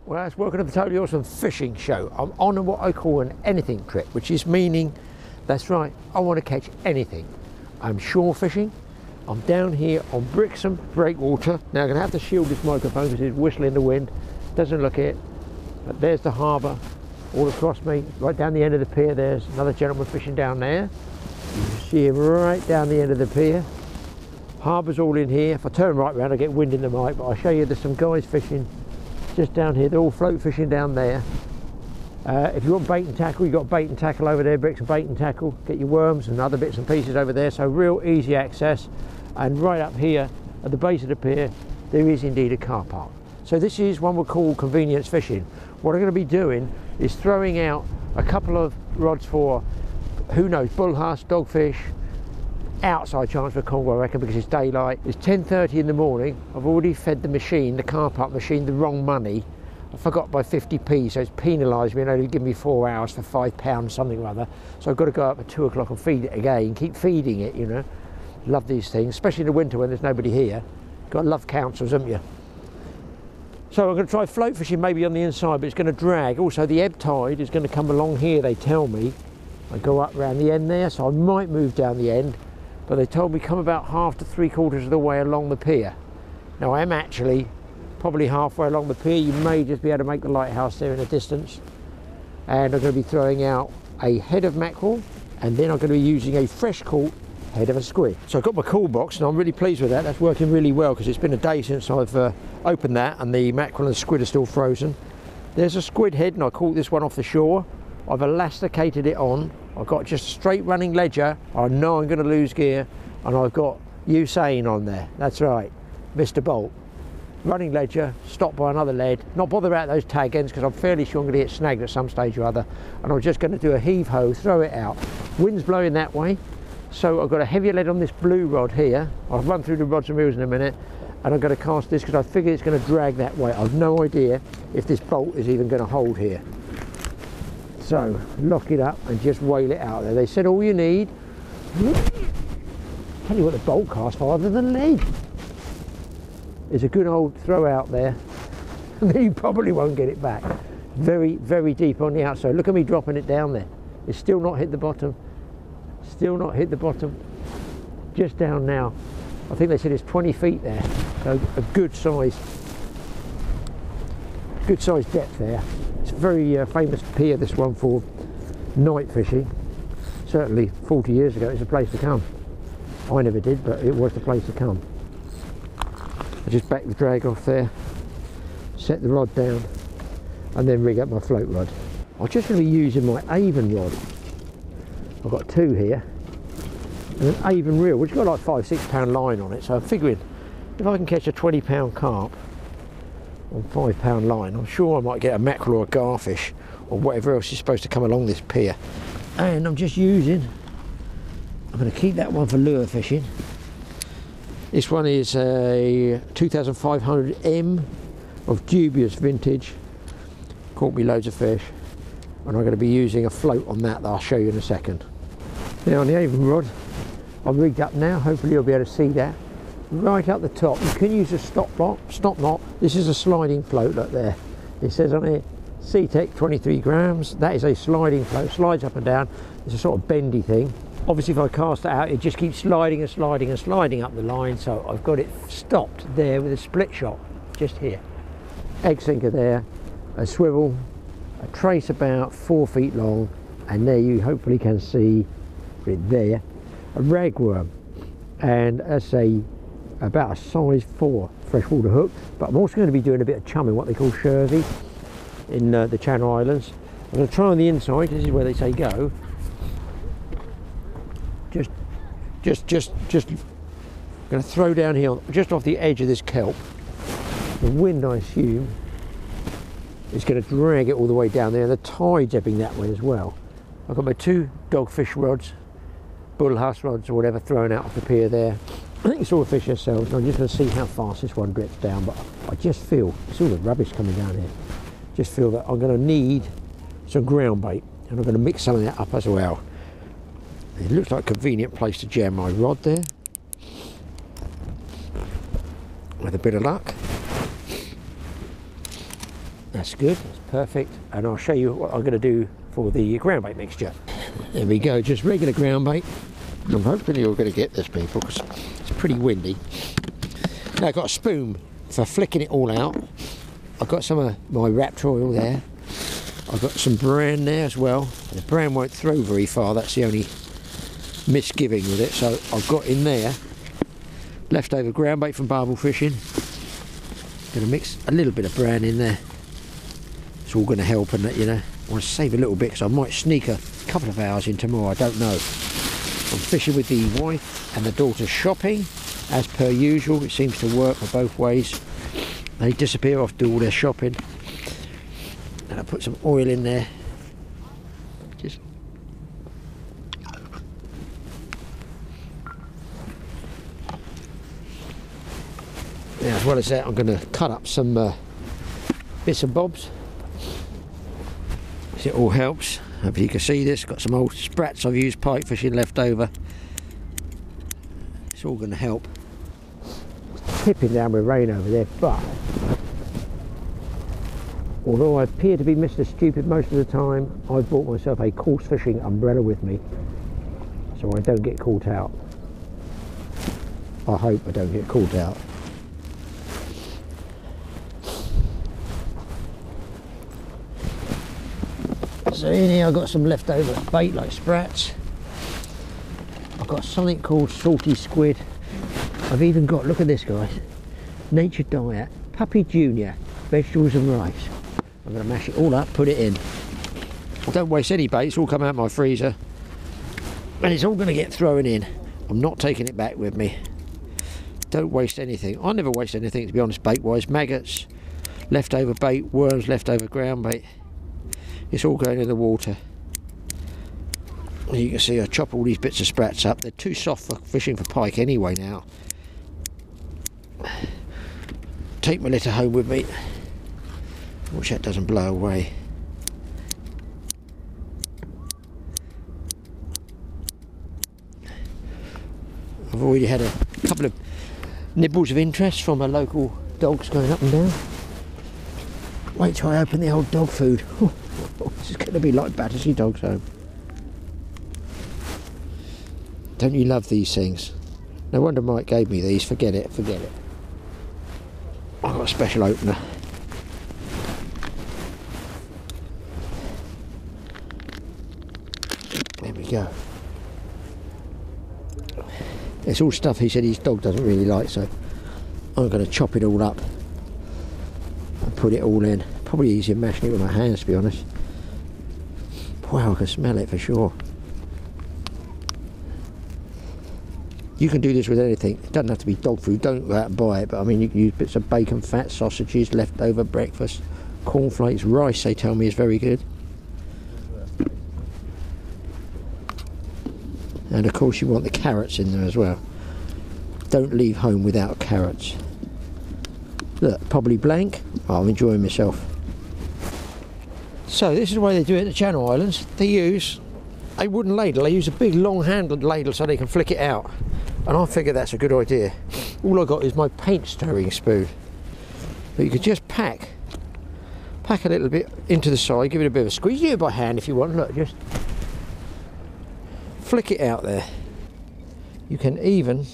Well, it's welcome to the Totally Awesome Fishing Show. I'm on what I call an anything trip, which is meaning, that's right, I want to catch anything. I'm shore fishing. I'm down here on Brixham Breakwater. Now I'm going to have to shield this microphone because it's whistling in the wind. Doesn't look it. But there's the harbour all across me. Right down the end of the pier, there's another gentleman fishing down there. You can see him right down the end of the pier. Harbour's all in here. If I turn right round, I get wind in the mic, but I'll show you there's some guys fishing just down here. They're all float fishing down there. If you want bait and tackle, you've got bait and tackle over there, bricks and bait and tackle. Get your worms and other bits and pieces over there, so real easy access. And right up here at the base of the pier, there is indeed a car park. So this is one we call convenience fishing. What I'm going to be doing is throwing out a couple of rods for, who knows, bullhuss, dogfish, outside chance for Congo, I reckon, because it's daylight. It's 10:30 in the morning. I've already fed the machine, the car park machine, the wrong money. I forgot by 50p, so it's penalised me and only give me 4 hours for £5 something or other. So I've got to go up at 2 o'clock and feed it again, keep feeding it, you know. Love these things, especially in the winter when there's nobody here. Got to love councils, haven't you? So I'm going to try float fishing maybe on the inside, but it's going to drag. Also the ebb tide is going to come along here, they tell me. I go up around the end there, so I might move down the end. But they told me come about 1/2 to 3/4 of the way along the pier. Now I am actually probably halfway along the pier. You may just be able to make the lighthouse there in the distance. And I'm going to be throwing out a head of mackerel, and then I'm going to be using a fresh caught head of a squid. So I've got my cool box and I'm really pleased with that. That's working really well because it's been a day since I've opened that, and the mackerel and the squid are still frozen. There's a squid head, and I caught this one off the shore. I've elasticated it on. I've got just a straight running ledger. I know I'm going to lose gear, and I've got Usain on there. That's right, Mr. Bolt. Running ledger, stopped by another lead. Not bother about those tag ends because I'm fairly sure I'm going to get snagged at some stage or other. And I'm just going to do a heave ho, throw it out. Wind's blowing that way, so I've got a heavier lead on this blue rod here. I'll run through the rods and reels in a minute, and I'm going to cast this because I figure it's going to drag that way. I've no idea if this bolt is even going to hold here. So lock it up and just whale it out there. They said all you need, tell you what, the bolt casts farther than lead. It's a good old throw out there, and then you probably won't get it back. Very, very deep on the outside. Look at me dropping it down there. It's still not hit the bottom. Still not hit the bottom. Just down now. I think they said it's 20 feet there. So a good size depth there. It's a very famous pier, this one, for night fishing. Certainly 40 years ago it was a place to come. I never did, but it was the place to come. I just back the drag off there, set the rod down, and then rig up my float rod. I'm just going to be using my Avon rod. I've got two here, and an Avon reel, which has got like £5–6 line on it, so I'm figuring if I can catch a 20-pound carp on £5 line, I'm sure I might get a mackerel or a garfish or whatever else is supposed to come along this pier. And I'm just using, I'm going to keep that one for lure fishing. This one is a 2500M of dubious vintage. Caught me loads of fish, and I'm going to be using a float on that I'll show you in a second. Now on the Avon rod, I'm rigged up now, hopefully you'll be able to see that. Right up the top, you can use a stop knot. This is a sliding float, look there. It says on it, C-Tech 23 grams. That is a sliding float, slides up and down. It's a sort of bendy thing. Obviously if I cast it out, it just keeps sliding and sliding and sliding up the line, so I've got it stopped there with a split shot, just here. Egg sinker there, a swivel, a trace about 4 feet long, and there you hopefully can see it there, a ragworm, and that's about a size 4 freshwater hook. But I'm also going to be doing a bit of chumming, what they call shervy, in the Channel Islands. I'm going to try on the inside, this is where they say go. Just going to throw down here, just off the edge of this kelp. The wind, I assume, is going to drag it all the way down there, and the tide's ebbing that way as well. I've got my 2 dogfish rods, bullhuss rods or whatever, thrown out off the pier there. I think it's all the fish themselves, and I'm just going to see how fast this one drifts down, but I just feel, it's all the rubbish coming down here, just feel that I'm going to need some ground bait, and I'm going to mix some of that up as well. It looks like a convenient place to jam my rod there, with a bit of luck. That's good, that's perfect. And I'll show you what I'm going to do for the ground bait mixture. There we go, just regular ground bait. I'm hoping you're going to get this, people, because it's pretty windy. Now I've got a spoon for flicking it all out. I've got some of my Raptor oil there. I've got some bran there as well. The bran won't throw very far, that's the only misgiving with it. So I've got in there leftover ground bait from barbel fishing. Going to mix a little bit of bran in there. It's all going to help, and you know, I want to save a little bit because I might sneak a couple of hours in tomorrow, I don't know. I'm fishing with the wife and the daughter shopping, as per usual. It seems to work for both ways. They disappear off, do all their shopping. And I put some oil in there. Just now, as well as that, I'm going to cut up some bits and bobs. It all helps. Hope you can see this. Got some old sprats I've used pike fishing left over. It's all going to help. It's tipping down with rain over there, but although I appear to be Mr. Stupid most of the time, I've bought myself a coarse fishing umbrella with me so I don't get caught out. I hope I don't get caught out. So in here I've got some leftover bait like sprats. I've got something called salty squid. I've even got, look at this guys, Nature Diet, Puppy Junior, vegetables and rice. I'm going to mash it all up, put it in. Don't waste any bait, it's all come out of my freezer. And it's all going to get thrown in. I'm not taking it back with me. Don't waste anything. I never waste anything, to be honest, bait wise. Maggots, leftover bait, worms, leftover ground bait. It's all going in the water. You can see I chop all these bits of sprats up. They're too soft for fishing for pike anyway now. Take my litter home with me. Watch that doesn't blow away. I've already had a couple of nibbles of interest from our local dogs going up and down. Wait till I open the old dog food. This is going to be like Battersea Dog's Home. Don't you love these things? No wonder Mike gave me these. Forget it, forget it. I've got a special opener. There we go. It's all stuff he said his dog doesn't really like, so I'm going to chop it all up and put it all in. Probably easier mashing it with my hands, to be honest. Wow, I can smell it for sure. You can do this with anything. It doesn't have to be dog food. Don't go out and buy it. But I mean, you can use bits of bacon fat, sausages, leftover breakfast, cornflakes, rice. They tell me is very good. And of course, you want the carrots in there as well. Don't leave home without carrots. Look, probably blank. Oh, I'm enjoying myself. So this is the way they do it in the Channel Islands. They use a wooden ladle. They use a big long-handled ladle so they can flick it out. And I figure that's a good idea. All I got is my paint stirring spoon. But you could just pack a little bit into the side, give it a bit of a squeeze. Do it by hand if you want. Look, just flick it out there. You can even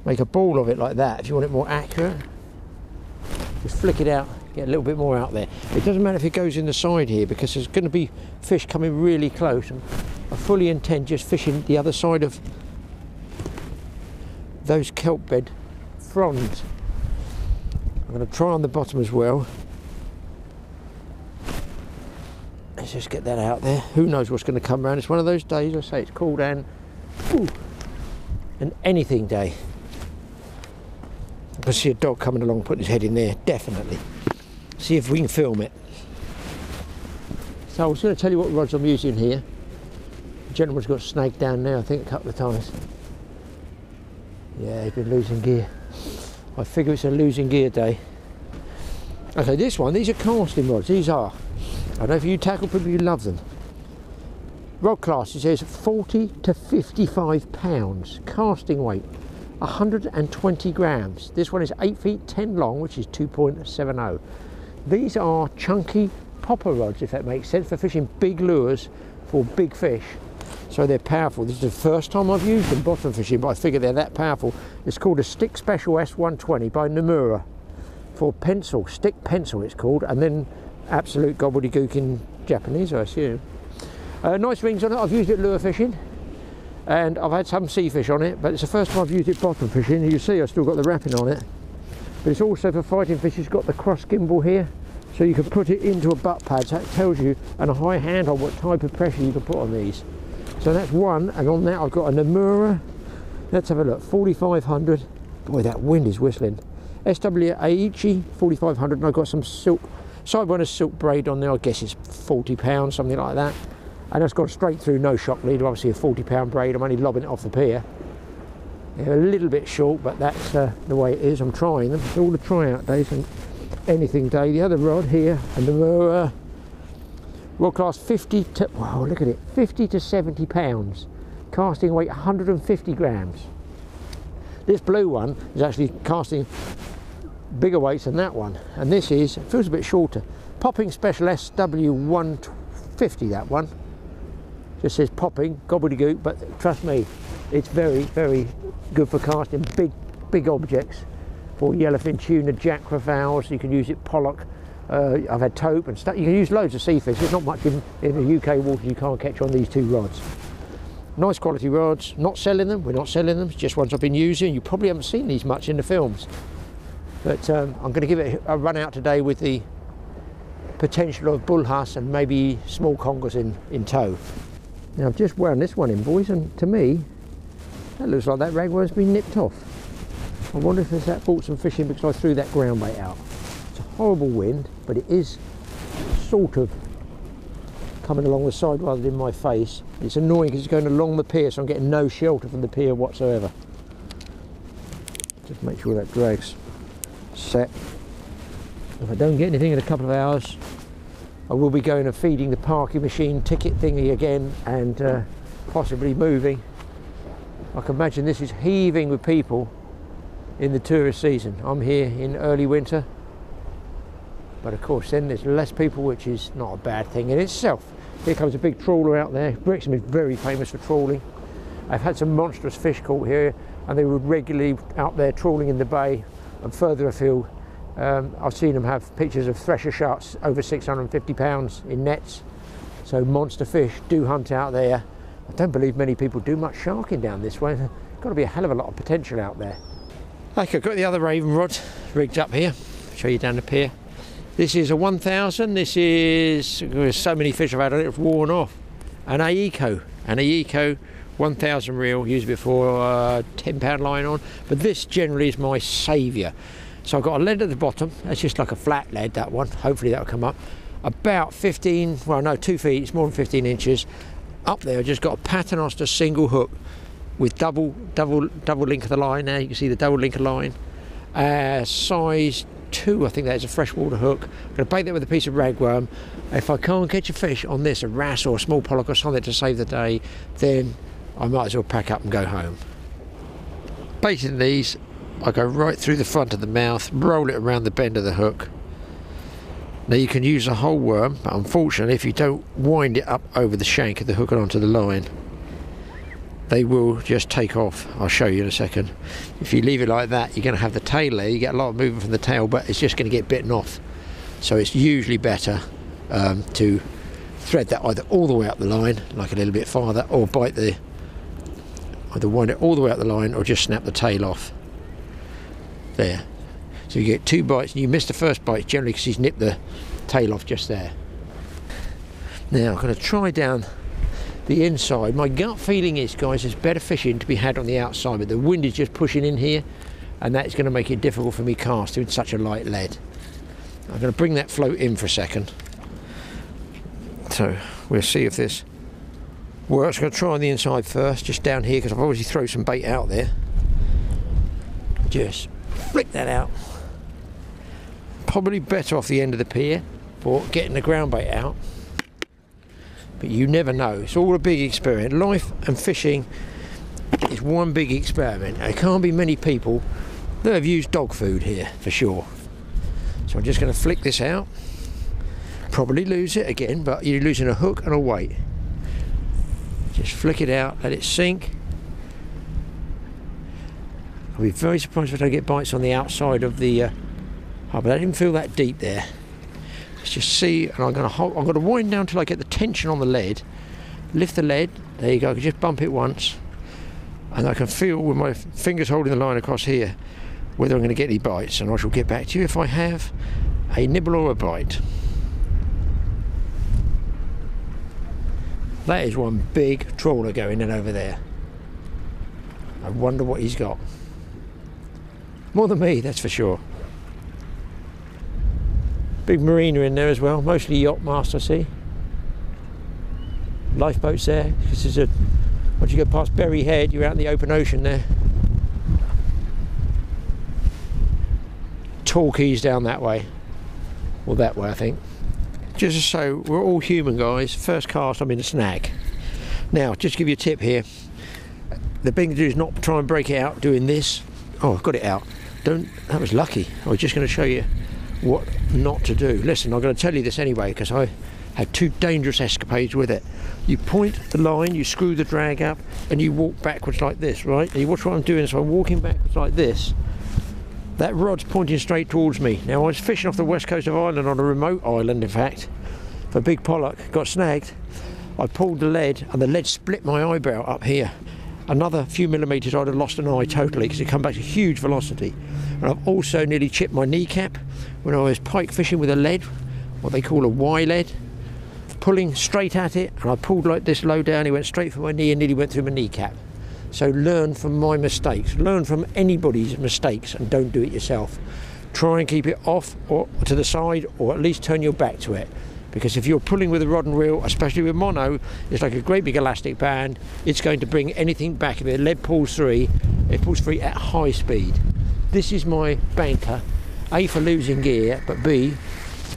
make a ball of it like that if you want it more accurate. Just flick it out, get a little bit more out there. It doesn't matter if it goes in the side here because there's going to be fish coming really close, and I fully intend just fishing the other side of those kelp bed fronds. I'm going to try on the bottom as well. Let's just get that out there. Who knows what's going to come around. It's one of those days, I say, it's called an anything day. I can see a dog coming along putting his head in there, definitely. See if we can film it. So I was going to tell you what rods I'm using here. The gentleman's got snagged down there, I think, a couple of times. Yeah, he's been losing gear. I figure it's a losing gear day. Okay, this one, these are casting rods. These are. I don't know if you tackle people, you love them. Rod class, it says 40 to 55 pounds. Casting weight, 120 grams. This one is 8 feet 10 long, which is 2.70. These are chunky popper rods, if that makes sense, for fishing big lures for big fish. So they're powerful. This is the first time I've used them bottom fishing, but I figure they're that powerful. It's called a Stick Special S120 by Nomura for pencil, stick pencil it's called, and then absolute gobbledygook in Japanese, I assume. Nice rings on it. I've used it lure fishing, and I've had some sea fish on it, but it's the first time I've used it bottom fishing. You see I've still got the wrapping on it, but it's also for fighting fish. It's got the cross gimbal here, so you can put it into a butt pad, so that tells you, and a high handle, what type of pressure you can put on these. So that's one, and on that I've got a Nomura, let's have a look, 4500, boy that wind is whistling, SW Aichi 4500, and I've got some silk, Sidewinder's silk braid on there. I guess it's £40, something like that, and that's gone straight through, no shock lead, obviously a £40 braid. I'm only lobbing it off the pier. They're a little bit short, but that's the way it is. I'm trying them, it's all the tryout days and anything day. The other rod here, and the World Class 50 to, wow, look at it, 50 to 70 pounds, casting weight 150 grams. This blue one is actually casting bigger weights than that one, and this is, it feels a bit shorter. Popping Special SW150, that one. Just says popping, gobbledygook, but trust me, it's very, very good for casting big objects, for yellowfin, tuna, jack crevalles. You can use it pollock. I've had taupe and stuff. You can use loads of sea fish. There's not much in the UK waters you can't catch on these two rods. Nice quality rods. Not selling them. We're not selling them. It's just ones I've been using. You probably haven't seen these much in the films. But I'm going to give it a run out today with the potential of bullhuss and maybe small congers in tow. Now I've just wound this one in, boys, and to me that looks like that ragworm's been nipped off. I wonder if that brought some fishing because I threw that ground bait out. It's a horrible wind, but it is sort of coming along the side rather than my face. It's annoying because it's going along the pier, so I'm getting no shelter from the pier whatsoever. Just make sure that drag's set. If I don't get anything in a couple of hours, I will be going and feeding the parking machine ticket thingy again, and possibly moving. I can imagine this is heaving with people in the tourist season. I'm here in early winter, but of course then there's less people, which is not a bad thing in itself. Here comes a big trawler out there. Brixham is very famous for trawling. I've had some monstrous fish caught here, and they were regularly out there trawling in the bay and further afield. I've seen them have pictures of thresher sharks over 650 pounds in nets. So monster fish do hunt out there. I don't believe many people do much sharking down this way. There's got to be a hell of a lot of potential out there. Okay, I've got the other raven rod rigged up here. I'll show you down the pier. This is a 1000. This is, there's so many fish I've had on it, it's worn off. An Aiko 1000 reel, used before, £10 line on. But this generally is my saviour. So I've got a lead at the bottom. That's just like a flat lead, that one. Hopefully that'll come up. About 15, well no, 2 feet, it's more than 15 inches. Up there I've just got a paternoster single hook with double link of the line. Now you can see the double link of line. Size 2, I think that is a freshwater hook. I'm going to bait that with a piece of ragworm. If I can't catch a fish on this, a wrasse or a small pollock or something to save the day, then I might as well pack up and go home. Baiting these, I go right through the front of the mouth, roll it around the bend of the hook. Now you can use a whole worm, but unfortunately if you don't wind it up over the shank of the hook and onto the line, they will just take off. I'll show you in a second. If you leave it like that, you're going to have the tail there. You get a lot of movement from the tail, but it's just going to get bitten off. So it's usually better to thread that either all the way up the line, like a little bit farther, or bite the, either wind it all the way up the line or just snap the tail off. There. So you get 2 bites, and you miss the first bite generally because he's nipped the tail off just there. Now I'm going to try down the inside. My gut feeling is, guys, there's better fishing to be had on the outside, but the wind is just pushing in here, and that's going to make it difficult for me casting with such a light lead. I'm going to bring that float in for a second. So we'll see if this works. I'm going to try on the inside first, just down here, because I've obviously thrown some bait out there. Just flick that out. Probably better off the end of the pier for getting the ground bait out, but you never know. It's all a big experiment. Life and fishing is one big experiment. There can't be many people that have used dog food here, for sure. So I'm just going to flick this out. Probably lose it again, but you're losing a hook and a weight. Just flick it out, let it sink. I'll be very surprised if I don't get bites on the outside of the but I didn't feel that deep there. Let's just see, and I'm going to wind down till I get the tension on the lead. Lift the lead, there you go, I can just bump it once. And I can feel with my fingers holding the line across here whether I'm going to get any bites, and I shall get back to you if I have a nibble or a bite. That is one big trawler going in over there. I wonder what he's got. More than me, that's for sure. Big marina in there as well, mostly yacht mast I see. Lifeboats there. This is once you go past Berry Head, you're out in the open ocean there. Torquays down that way, or that way I think. Just so we're all human, guys. First cast, I'm in a snag. Now, just to give you a tip here. The big thing to do is not try and break it out doing this. Oh, I've got it out. That was lucky. I was just going to show you what not to do. Listen, I'm going to tell you this anyway because I had 2 dangerous escapades with it. You point the line, you screw the drag up, and you walk backwards like this, right? And you watch what I'm doing. So I'm walking backwards like this. That rod's pointing straight towards me. Now I was fishing off the west coast of Ireland, on a remote island in fact, for big pollock, got snagged. I pulled the lead and the lead split my eyebrow up here. Another few millimetres I'd have lost an eye totally because it come back to huge velocity. And I've also nearly chipped my kneecap when I was pike fishing with a lead, what they call a Y lead, pulling straight at it, and I pulled like this low down, it went straight for my knee and nearly went through my kneecap. So learn from my mistakes, learn from anybody's mistakes and don't do it yourself. Try and keep it off or to the side, or at least turn your back to it. Because if you're pulling with a rod and reel, especially with mono, it's like a great big elastic band. It's going to bring anything back. If the lead pulls free, it pulls free at high speed. This is my banker, A, for losing gear, but B,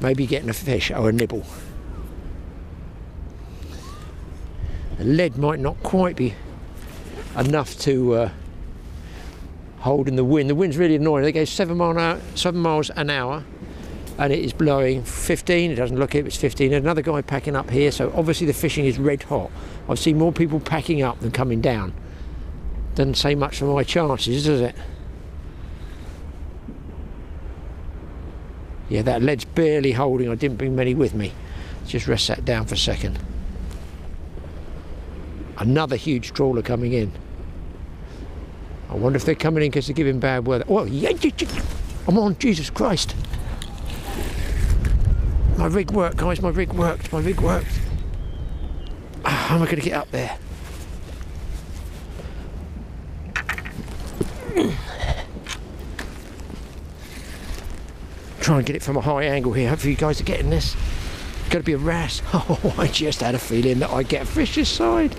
maybe getting a fish or a nibble. The lead might not quite be enough to hold in the wind. The wind's really annoying. They go 7 miles an hour. And it is blowing 15, it doesn't look it, it's 15. Another guy packing up here, so obviously the fishing is red hot. I've seen more people packing up than coming down. Doesn't say much for my chances, does it? Yeah, that lead's barely holding. I didn't bring many with me. Just rest that down for a second. Another huge trawler coming in. I wonder if they're coming in because they're giving bad weather. Oh, yeah, I'm on, Jesus Christ. My rig worked, guys, my rig worked. How am I going to get up there? Try and get it from a high angle here. Hopefully you guys are getting this. Got to be a wrasse. Oh, I just had a feeling that I'd get a fish this side.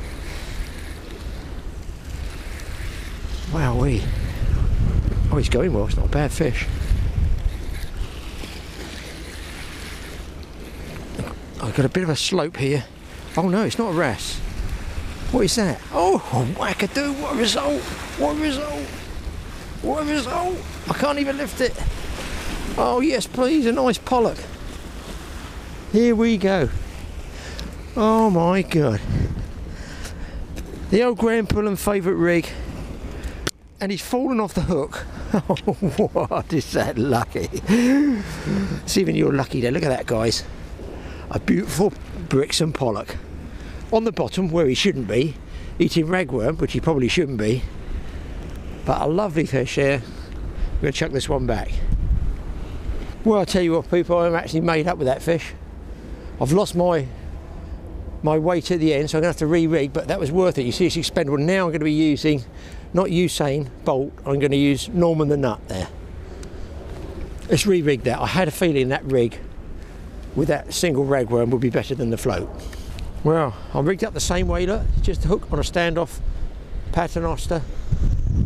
Wowee. Oh, he's going well, it's not a bad fish. I've got a bit of a slope here. Oh no, it's not a wrasse. What is that? Oh, wackadoo, what a result! What a result! What a result! I can't even lift it. Oh yes, please, a nice pollock. Here we go. Oh my God. The old Graeme Pullen favourite rig. And he's fallen off the hook. Oh, what is that lucky? See, even you're lucky there. Look at that, guys. A beautiful Brixham pollock. On the bottom, where he shouldn't be, eating ragworm, which he probably shouldn't be. But a lovely fish here. I'm going to chuck this one back. Well, I'll tell you what, people, I'm actually made up with that fish. I've lost my weight at the end, so I'm going to have to re-rig, but that was worth it. You see, it's expendable. Now I'm going to be using, not Usain Bolt, I'm going to use Norman the Nut there. Let's re-rig that. I had a feeling that rig with that single ragworm would be better than the float. Well, I'm rigged up the same way, look, just a hook on a standoff paternoster.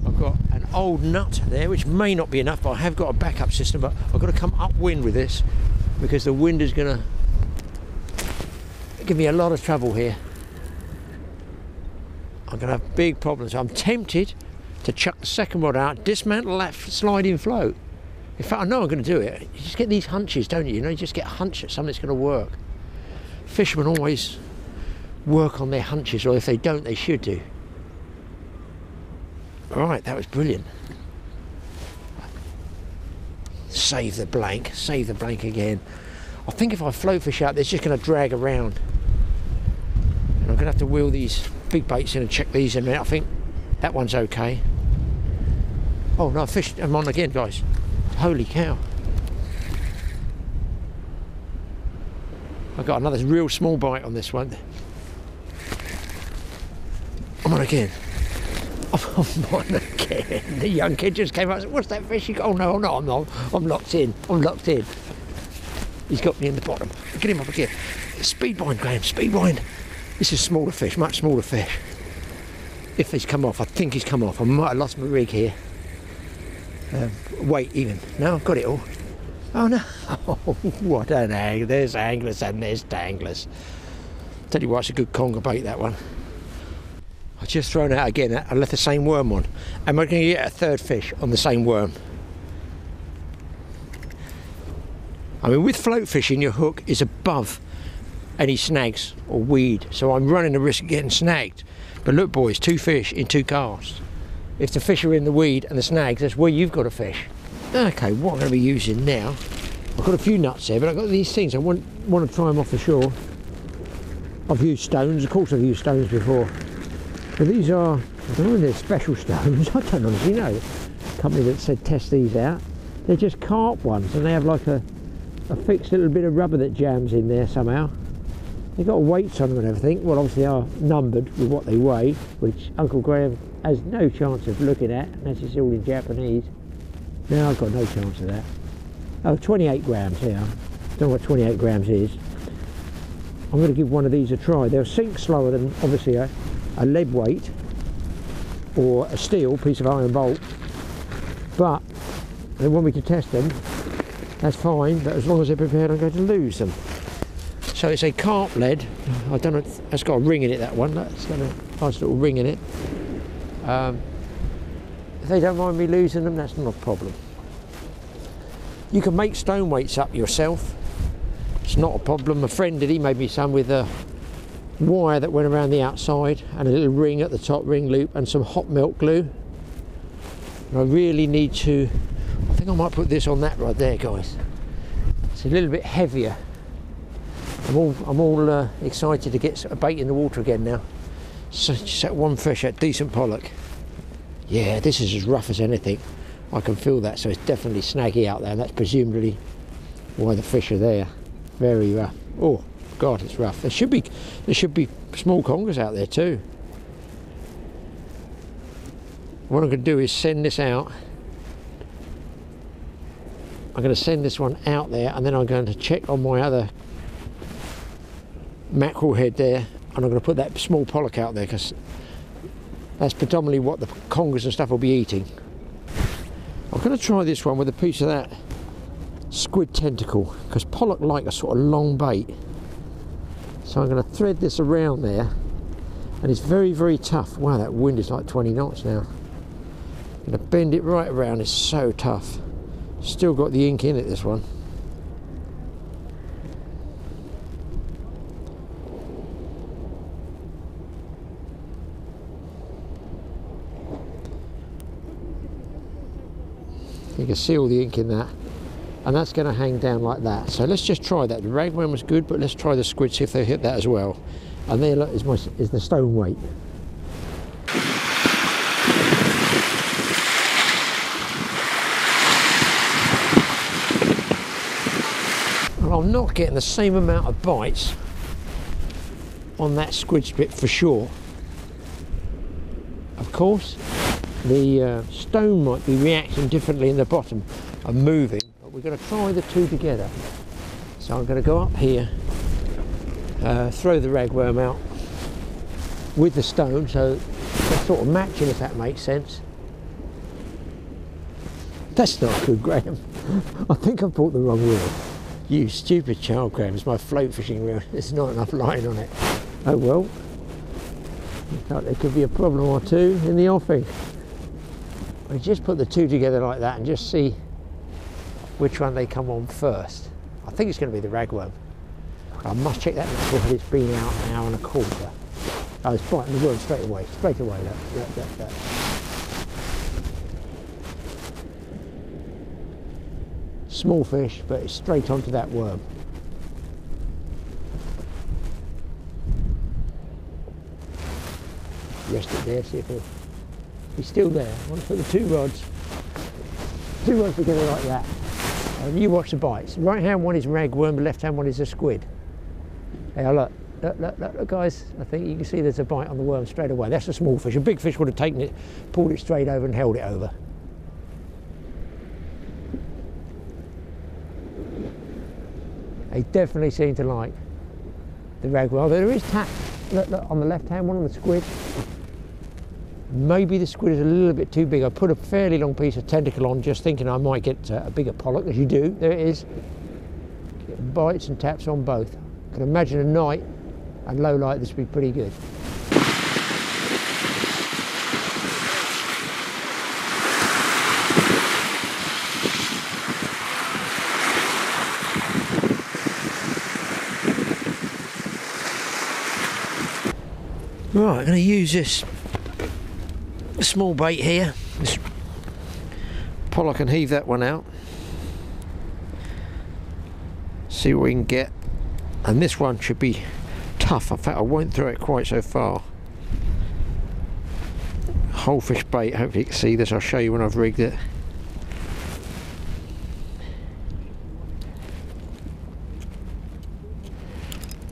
I've got an old nut there, which may not be enough, but I have got a backup system, but I've got to come upwind with this because the wind is going to give me a lot of trouble here. I'm going to have big problems. I'm tempted to chuck the second rod out, dismantle that sliding float. In fact, I know I'm going to do it. You just get these hunches, don't you? You know, you just get a hunch that something's going to work. Fishermen always work on their hunches, or if they don't, they should do. All right, that was brilliant. Save the blank again. I think if I float fish out, it's just going to drag around. And I'm going to have to wheel these big baits in and check these in a minute. I think that one's okay. Oh no, fish, I'm on again, guys. Holy cow. I got another real small bite on this one. I'm on again. I'm on again. The young kid just came up and said, what's that fish? Oh no, I'm not. I'm locked in. I'm locked in. He's got me in the bottom. Get him up again. Speed wind, Graeme, speed wind. This is smaller fish, much smaller fish. If he's come off, I think he's come off. I might have lost my rig here. Wait, even. No, I've got it all. Oh no. Oh, what an angler. There's anglers and there's danglers. Tell you what, it's a good conger bait, that one. I've just thrown out again. I left the same worm on. Am I going to get a third fish on the same worm? I mean, with float fishing, your hook is above any snags or weed, so I'm running the risk of getting snagged. But look, boys, 2 fish in 2 casts. If the fish are in the weed and the snags, that's where you've got to fish. Okay, what I'm going to be using now, I've got a few nuts here, but I've got these things. I want to try them off the shore. I've used stones, of course I've used stones before. But these are, I don't know if they're special stones, I don't honestly know. The company that said test these out. They're just carp ones, and they have like a fixed little bit of rubber that jams in there somehow. They've got weights on them and everything. Well, obviously they are numbered with what they weigh, which Uncle Graeme has no chance of looking at, unless it's all in Japanese. No, I've got no chance of that. Oh, 28 grams here. Don't know what 28 grams is. I'm going to give one of these a try. They'll sink slower than, obviously, a lead weight or a steel piece of iron bolt. But they want me to test them. That's fine, but as long as they're prepared, I'm going to lose them. So it's a carp lead. I don't know, it's got a ring in it, that one. That's got a nice little ring in it. If they don't mind me losing them, that's not a problem. You can make stone weights up yourself. It's not a problem. A friend did, he made me some with a wire that went around the outside and a little ring at the top, ring loop, and some hot melt glue. And I really need to, I think I might put this on that right there, guys. It's a little bit heavier. I'm all excited to get a bait in the water again now. So just that one fish, that decent pollock. Yeah, this is as rough as anything. I can feel that, so it's definitely snaggy out there, and that's presumably why the fish are there. Very rough. Oh God, it's rough. There should be small congers out there too. What I'm going to do is send this out. I'm going to send this one out there, and then I'm going to check on my other mackerel head there, and I'm going to put that small pollock out there, because that's predominantly what the congers and stuff will be eating. I'm going to try this one with a piece of that squid tentacle, because pollock like a sort of long bait. So I'm going to thread this around there, and it's very, very tough. Wow, that wind is like 20 knots now. I'm going to bend it right around. It's so tough. Still got the ink in it, this one. You can see all the ink in that, and that's going to hang down like that. So let's just try that. The ragworm was good, but let's try the squid, see if they hit that as well. And there is the stone weight. And I'm not getting the same amount of bites on that squid spit for sure. Of course, the stone might be reacting differently in the bottom and moving, but we're going to try the two together. So I'm going to go up here, throw the ragworm out with the stone, so they're sort of matching, if that makes sense. That's not good, Graeme. I think I've bought the wrong reel. You stupid child, Graeme. It's my float fishing reel. There's not enough line on it. Oh well. Thought there could be a problem or two in the offing. I just put the two together like that and just see which one they come on first. I think it's going to be the ragworm. I must check that knucklehead. It's been out an hour and a quarter. Oh, it's biting the worm straight away, look. Small fish, but it's straight onto that worm. Rest it there, see if he's still there. I want to put the two rods together like that. And you watch the bites. The right hand one is ragworm, the left hand one is a squid. Hey, look, guys. I think you can see there's a bite on the worm straight away. That's a small fish. A big fish would have taken it, pulled it straight over and held it over. They definitely seem to like the ragworm. Although there is tap, look, on the left hand one on the squid. Maybe the squid is a little bit too big. I put a fairly long piece of tentacle on, just thinking I might get a bigger pollock, as you do. There it is. Get bites and taps on both. I can imagine a night and low light this would be pretty good. Right, I'm going to use this small bait here. This pollock, can heave that one out. See what we can get. And this one should be tough. In fact, I won't throw it quite so far. Whole fish bait. Hopefully you can see this. I'll show you when I've rigged it.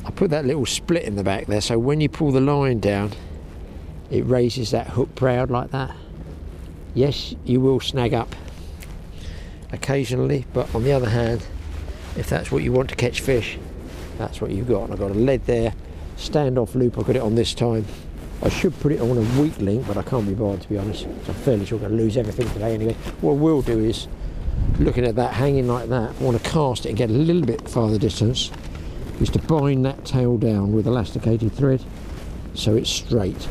I put that little split in the back there, so when you pull the line down, it raises that hook proud like that. Yes, you will snag up occasionally, but on the other hand, if that's what you want to catch fish, that's what you've got. And I've got a lead there, standoff loop. I've got it on this time. I should put it on a weak link, but I can't be bothered, to be honest. So I'm fairly sure I'm going to lose everything today anyway. What I will do is, looking at that hanging like that, I want to cast it and get a little bit farther distance, is to bind that tail down with elasticated thread so it's straight.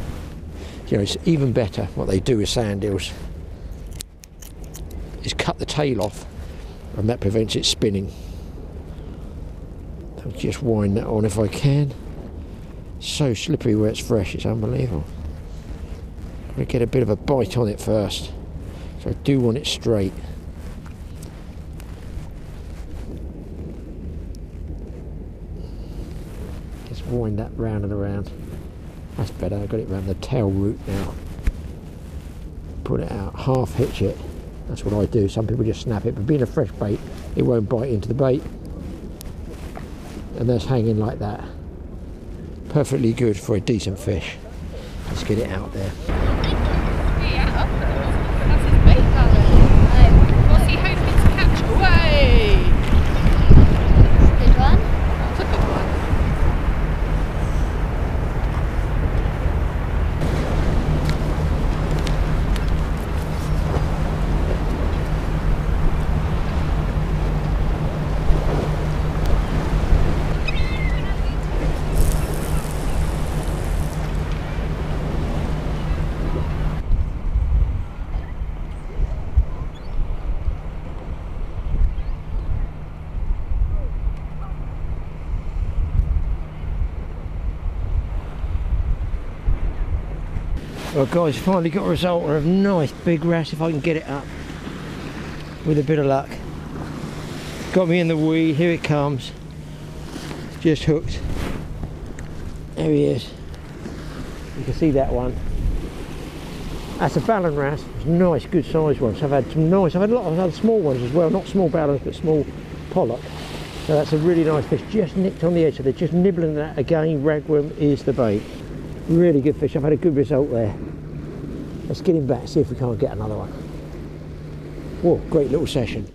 You know, it's even better. What they do with sand eels is cut the tail off, and that prevents it spinning. I'll just wind that on if I can. So slippery where it's fresh, it's unbelievable. I'm going to get a bit of a bite on it first, so I do want it straight. Just wind that round and around. That's better. I've got it around the tail root now. Put it out, half hitch it. That's what I do. Some people just snap it, but being a fresh bait, it won't bite into the bait. And that's hanging like that. Perfectly good for a decent fish. Let's get it out there. That's his bait, darling. What's he hoping to catch? Away! Good one. That's a good one. Well guys, finally got a result of a nice big wrasse, if I can get it up with a bit of luck. Got me in the weed, here it comes. Just hooked. There he is. You can see that one. That's a ballan wrasse. It's a nice, good sized one. So I've had some nice, I've had a lot of other small ones as well, not small ballans but small pollock. So that's a really nice fish, just nicked on the edge, so they're just nibbling that again. Ragworm is the bait. Really good fish. I've had a good result there. Let's get him back, see if we can't get another one. Whoa, great little session.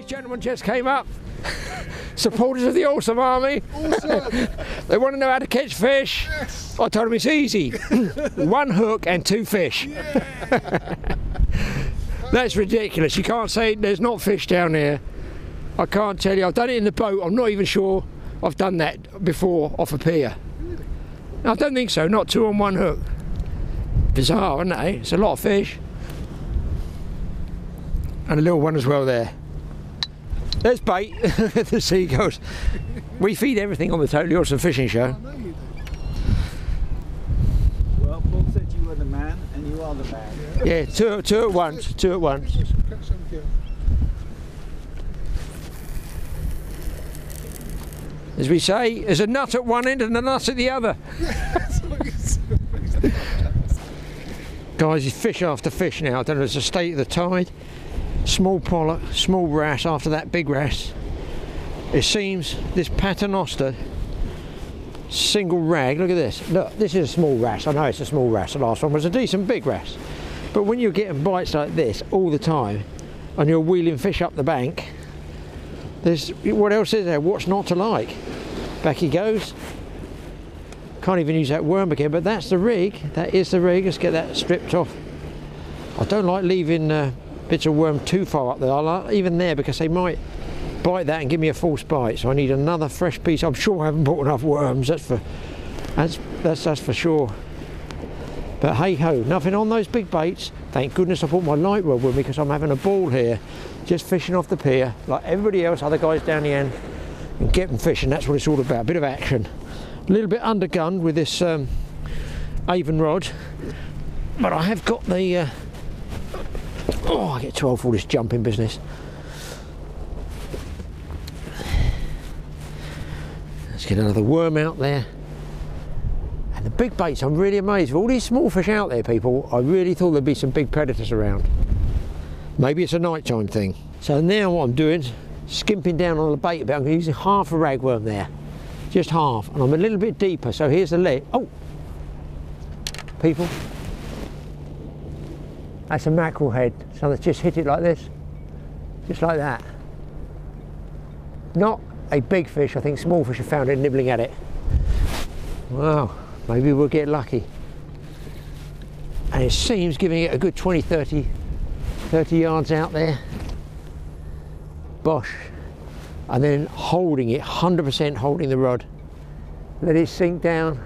Gentleman just came up. Supporters of the awesome army. Awesome. They want to know how to catch fish. Yes. I told them it's easy. 1 hook and 2 fish. Yeah. That's ridiculous. You can't say there's not fish down here. I can't tell you. I've done it in the boat. I'm not even sure I've done that before off a pier. Really? I don't think so. Not 2 on 1 hook. Bizarre, isn't it? It's a lot of fish. And a little one as well there. There's bait. The seagulls. We feed everything on the Totally Awesome Fishing Show. I know you do. Well, Paul said you were the man, and you are the man. Yeah, two at once. 2 at once. Catch some gill. As we say, there's a nut at one end and a nut at the other. That's what you said. Guys, it's fish after fish now. I don't know, it's the state of the tide. Small pollock, small wrasse after that big wrasse. It seems this paternoster single rag, look at this. Look, this is a small wrasse. I know it's a small wrasse. The last one was a decent big wrasse. But when you're getting bites like this all the time and you're wheeling fish up the bank, there's, what else is there? What's not to like? Back he goes. Can't even use that worm again, but that's the rig. That is the rig. Let's get that stripped off. I don't like leaving bits of worm too far up there. I like even there because they might bite that and give me a false bite. So I need another fresh piece. I'm sure I haven't bought enough worms. That's for sure. But hey ho, nothing on those big baits. Thank goodness I brought my light rod with me because I'm having a ball here, just fishing off the pier like everybody else, other guys down the end, and getting fishing. That's what it's all about. A bit of action. A little bit undergunned with this Avon rod, but I have got the oh, I get too old for all this jumping business. Let's get another worm out there. And the big baits, I'm really amazed. With all these small fish out there, people, I really thought there'd be some big predators around. Maybe it's a nighttime thing. So now what I'm doing, skimping down on the bait a bit. I'm using half a ragworm there. Just half. And I'm a little bit deeper, so here's the lead. Oh! People. That's a mackerel head. So let's just hit it like this. Just like that. Not a big fish. I think small fish have found it nibbling at it. Wow. Maybe we'll get lucky. And it seems giving it a good 20, 30 yards out there. Bosh. And then holding it, 100% holding the rod. Let it sink down.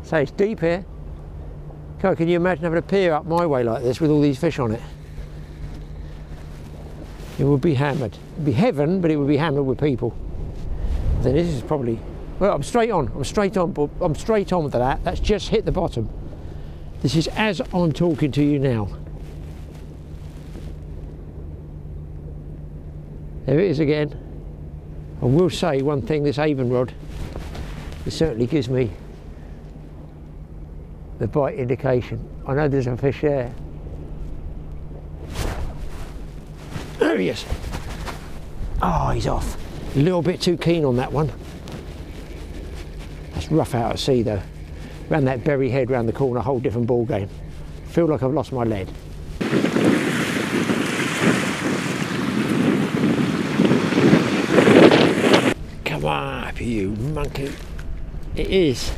So it's deep here. God, can you imagine having a pier up my way like this with all these fish on it? It would be hammered. It would be heaven, but it would be hammered with people. Then this is probably, well, I'm straight on with that. That's just hit the bottom. This is as I'm talking to you now. There it is again. I will say one thing, this Avon rod, it certainly gives me the bite indication. I know there's a fish there. There he is. Oh, he's off. A little bit too keen on that one. That's rough out at sea though. Round that berry head round the corner, a whole different ball game. Feel like I've lost my lead. Come on up, you monkey. It is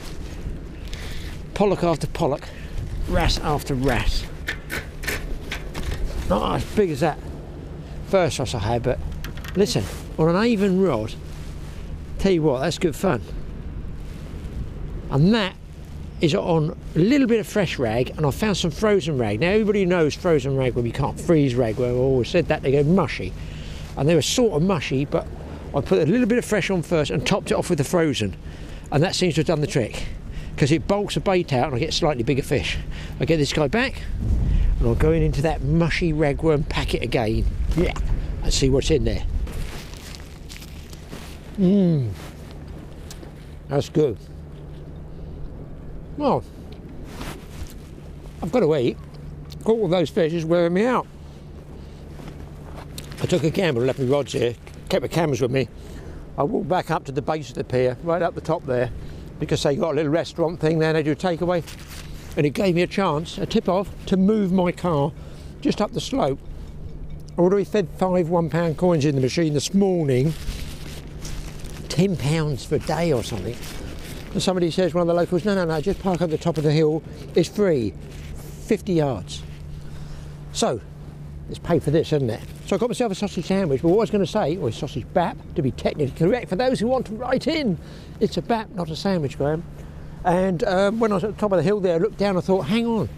pollock after pollock, wrasse after wrasse. Not as big as that first wrasse I had, but listen, on an Avon rod, tell you what, that's good fun. And that is on a little bit of fresh rag, and I found some frozen rag. Now everybody knows frozen rag when you can't freeze rag, where I always said that they go mushy. And they were sort of mushy, but I put a little bit of fresh on first and topped it off with the frozen. And that seems to have done the trick, because it bulks the bait out and I get slightly bigger fish. I get this guy back, and I'll go into that mushy ragworm packet again. Yeah, and see what's in there. That's good. Well, I've got to eat. Caught all those fish is wearing me out. I took a gamble, left my rods here, kept my cameras with me. I walked back up to the base of the pier, right up the top there, because they got a little restaurant thing there, and they do a takeaway. And it gave me a chance, a tip-off, to move my car just up the slope. I already fed 5 £1 coins in the machine this morning, £10 for a day or something. And somebody says, one of the locals, no, just park at the top of the hill, it's free, 50 yards. So, it's paid for this, isn't it? So I got myself a sausage sandwich, but what I was going to say, or a sausage bap, to be technically correct, for those who want to write in, it's a bap, not a sandwich, Graeme. And when I was at the top of the hill there, I looked down, I thought, hang on,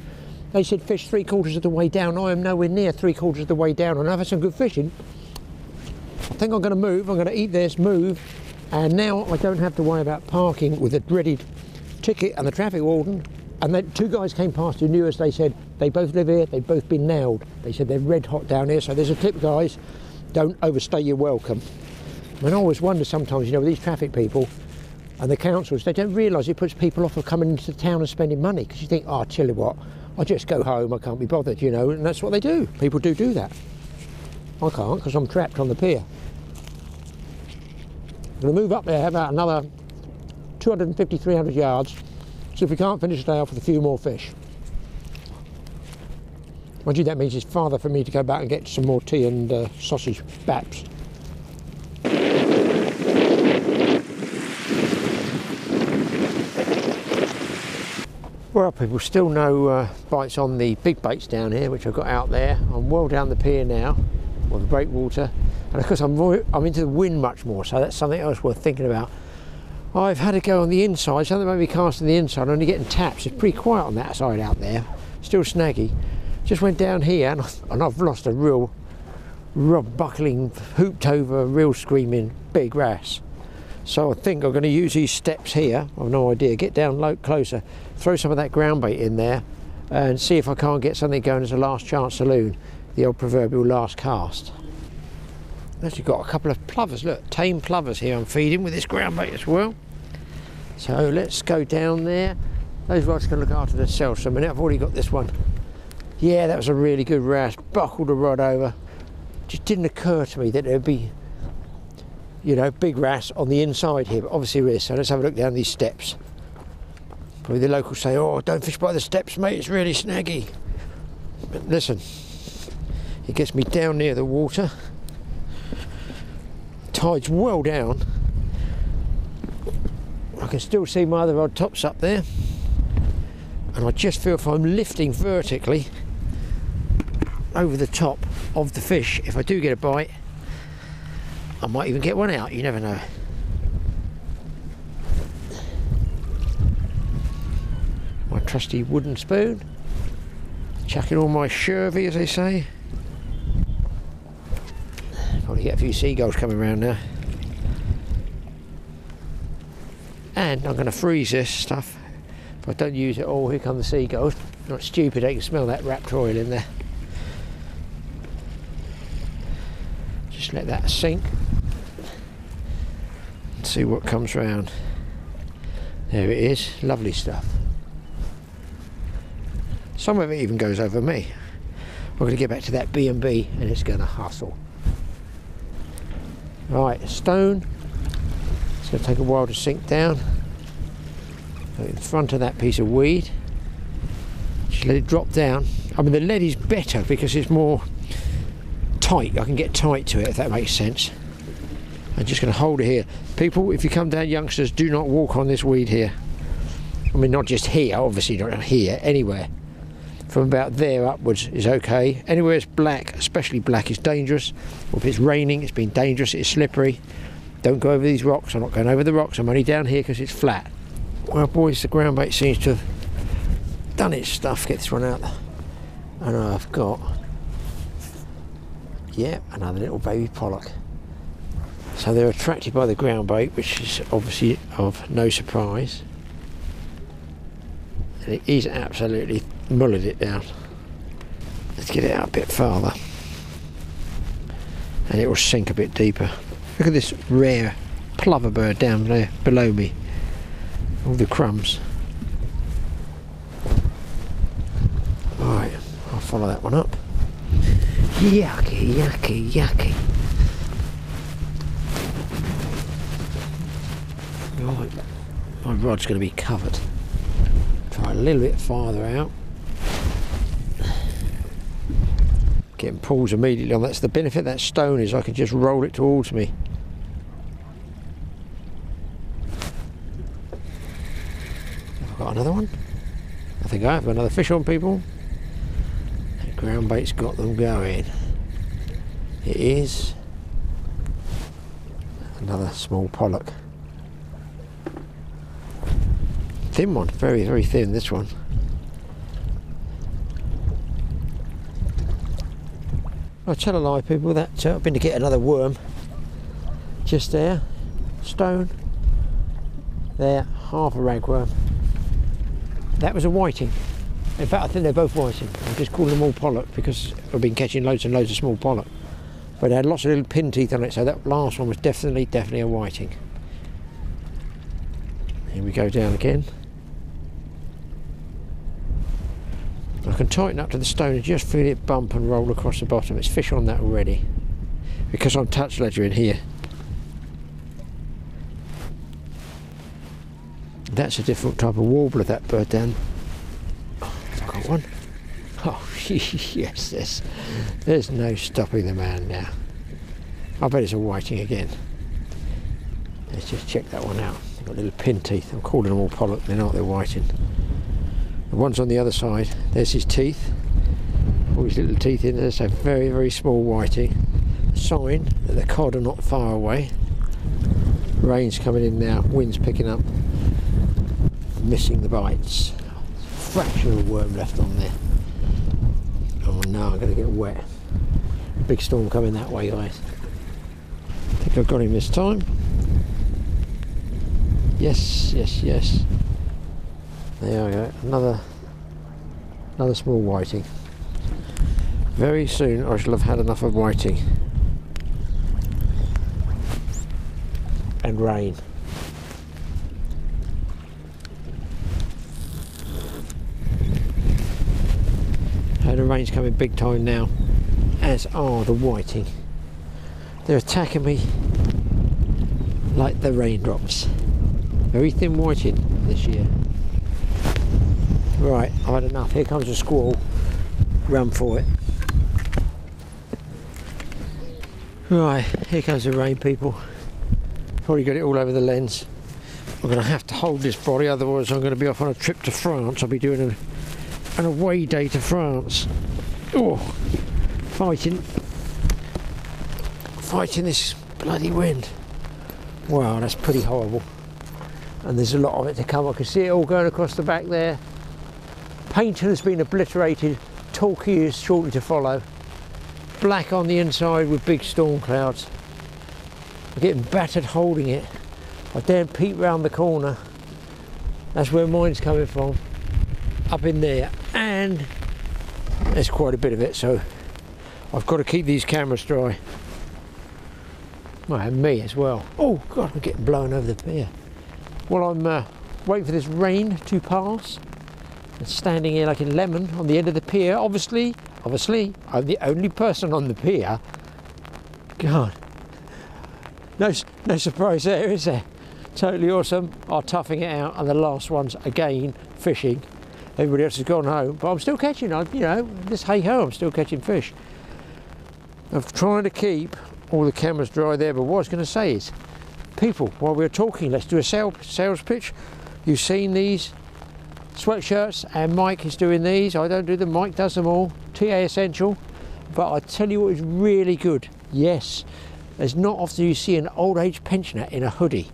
they said fish 3/4 of the way down. I am nowhere near 3/4 of the way down, and I've had some good fishing. I think I'm going to move, I'm going to eat this, move, and now I don't have to worry about parking with a dreaded ticket and the traffic warden. And then 2 guys came past who knew us. They said they both live here, they've both been nailed. They said they're red hot down here, so there's a tip, guys, don't overstay your welcome. I mean, I always wonder sometimes, you know, with these traffic people and the councils, they don't realise it puts people off of coming into town and spending money, because you think, oh, tell you what, I'll just go home, I can't be bothered, you know, and that's what they do. People do that. I can't, because I'm trapped on the pier. I'm going to move up there about another 250, 300 yards, so if we can't finish the day off with a few more fish. Mind you, that means it's farther for me to go back and get some more tea and sausage baps. Well, people, still no bites on the big baits down here, which I've got out there. I'm well down the pier now, or the breakwater. And of course I'm into the wind much more, so that's something else worth thinking about. I've had to go on the inside, something made me cast on the inside, I'm only getting taps. It's pretty quiet on that side out there, still snaggy. Just went down here and I've lost a real buckling, hooped over, real screaming big wrasse. So I think I'm going to use these steps here, I've no idea, get down low, closer, throw some of that ground bait in there and see if I can't get something going as a last chance saloon, the old proverbial last cast. Actually got a couple of plovers, look, tame plovers here I'm feeding with this ground bait as well. So let's go down there. Those rods can look after themselves for a minute. I've already got this one. Yeah, that was a really good wrasse, buckled the rod over. Just didn't occur to me that there'd be, you know, big wrasse on the inside here, but obviously there is. So let's have a look down these steps. Probably the locals say, oh, don't fish by the steps, mate, it's really snaggy. But listen, it gets me down near the water. Tide's well down. I can still see my other rod tops up there, and I just feel if I'm lifting vertically over the top of the fish, if I do get a bite, I might even get one out, you never know. My trusty wooden spoon, chucking all my shervy, as they say. Probably get a few seagulls coming around now. And I'm going to freeze this stuff. If I don't use it all, here come the seagulls. Not stupid, they can smell that raptor oil in there. Just let that sink. And see what comes round. There it is, lovely stuff. Some of it even goes over me. We're going to get back to that B&B and it's going to hustle. Right, a stone. It's going to take a while to sink down. In front of that piece of weed. Just let it drop down. I mean, the lead is better because it's more tight. I can get tight to it, if that makes sense. I'm just going to hold it here. People, if you come down, youngsters, do not walk on this weed here. I mean, not just here, obviously not here, anywhere. From about there upwards is okay. Anywhere it's black, especially black, is dangerous. Or if it's raining, it's been dangerous, it's slippery. Don't go over these rocks. I'm not going over the rocks, I'm only down here because it's flat. Well, boys, the ground bait seems to have done its stuff. Get this one out. And I've got, yeah, another little baby pollock. So they're attracted by the ground bait, which is obviously of no surprise. And he's absolutely mullered it down. Let's get it out a bit farther. And it will sink a bit deeper. Look at this rare plover bird down there below me. All the crumbs. Right, I'll follow that one up. Yucky, yucky, yucky. Right, my rod's going to be covered. Try a little bit farther out. Getting pulls immediately on. That's the benefit of that stone, is I can just roll it towards me. another one? I think I have got another fish on, people. That ground bait's got them going. It is another small pollock. Thin one, very, very thin, this one. I tell a lie, people, that I've been to get another worm. Just there, stone. There, half a ragworm. That was a whiting. In fact, I think they're both whiting. I'm just calling them all pollock because I've been catching loads and loads of small pollock. But it had lots of little pin teeth on it, so that last one was definitely a whiting. Here we go down again. I can tighten up to the stone and just feel it bump and roll across the bottom. It's fish on that already. Because I'm touch ledgering here. That's a different type of warbler, that bird down. Oh, I've got one. Oh, yes, there's no stopping the man now. I bet it's a whiting again. Let's just check that one out. They've got little pin teeth. I'm calling them all pollock, they're not, they're whiting. The one's on the other side, there's his teeth. All his little teeth in there, so very, very small whiting. A sign that the cod are not far away. Rain's coming in now, wind's picking up. Missing the bites. Fraction of a worm left on there. Oh no, I'm going to get wet. Big storm coming that way, guys. I think I've got him this time. Yes, yes, yes. There we go. Another small whiting. Very soon I shall have had enough of whiting. And rain. The rain's coming big time now, as are the whiting. They're attacking me like the raindrops. Very thin whiting this year. Right, I've had enough. Here comes a squall. Run for it. Right, here comes the rain, people. Probably got it all over the lens. I'm going to have to hold this body, otherwise I'm going to be off on a trip to France. I'll be doing an away day to France. Oh, fighting this bloody wind. Wow, that's pretty horrible. And there's a lot of it to come. I can see it all going across the back there. Painting has been obliterated. Torquay is shortly to follow. Black on the inside with big storm clouds. I'm getting battered holding it. I daren't peep round the corner. That's where mine's coming from. Up in there, and there's quite a bit of it, so I've got to keep these cameras dry. Well, and me as well. Oh God, I'm getting blown over the pier. Well, I'm waiting for this rain to pass. I'm standing here like a lemon on the end of the pier. Obviously, I'm the only person on the pier. God, no surprise there, is there? Totally awesome. I'm toughing it out, and the last one's again fishing. Everybody else has gone home, but I'm still catching, you know, this hey-ho, I'm still catching fish. I'm trying to keep all the cameras dry there, but what I was going to say is, people, while we're talking, let's do a sales pitch. You've seen these sweatshirts, and Mike is doing these. I don't do them, Mike does them all. TA Essential. But I tell you what is really good. Yes, there's not often you see an old age pensioner in a hoodie.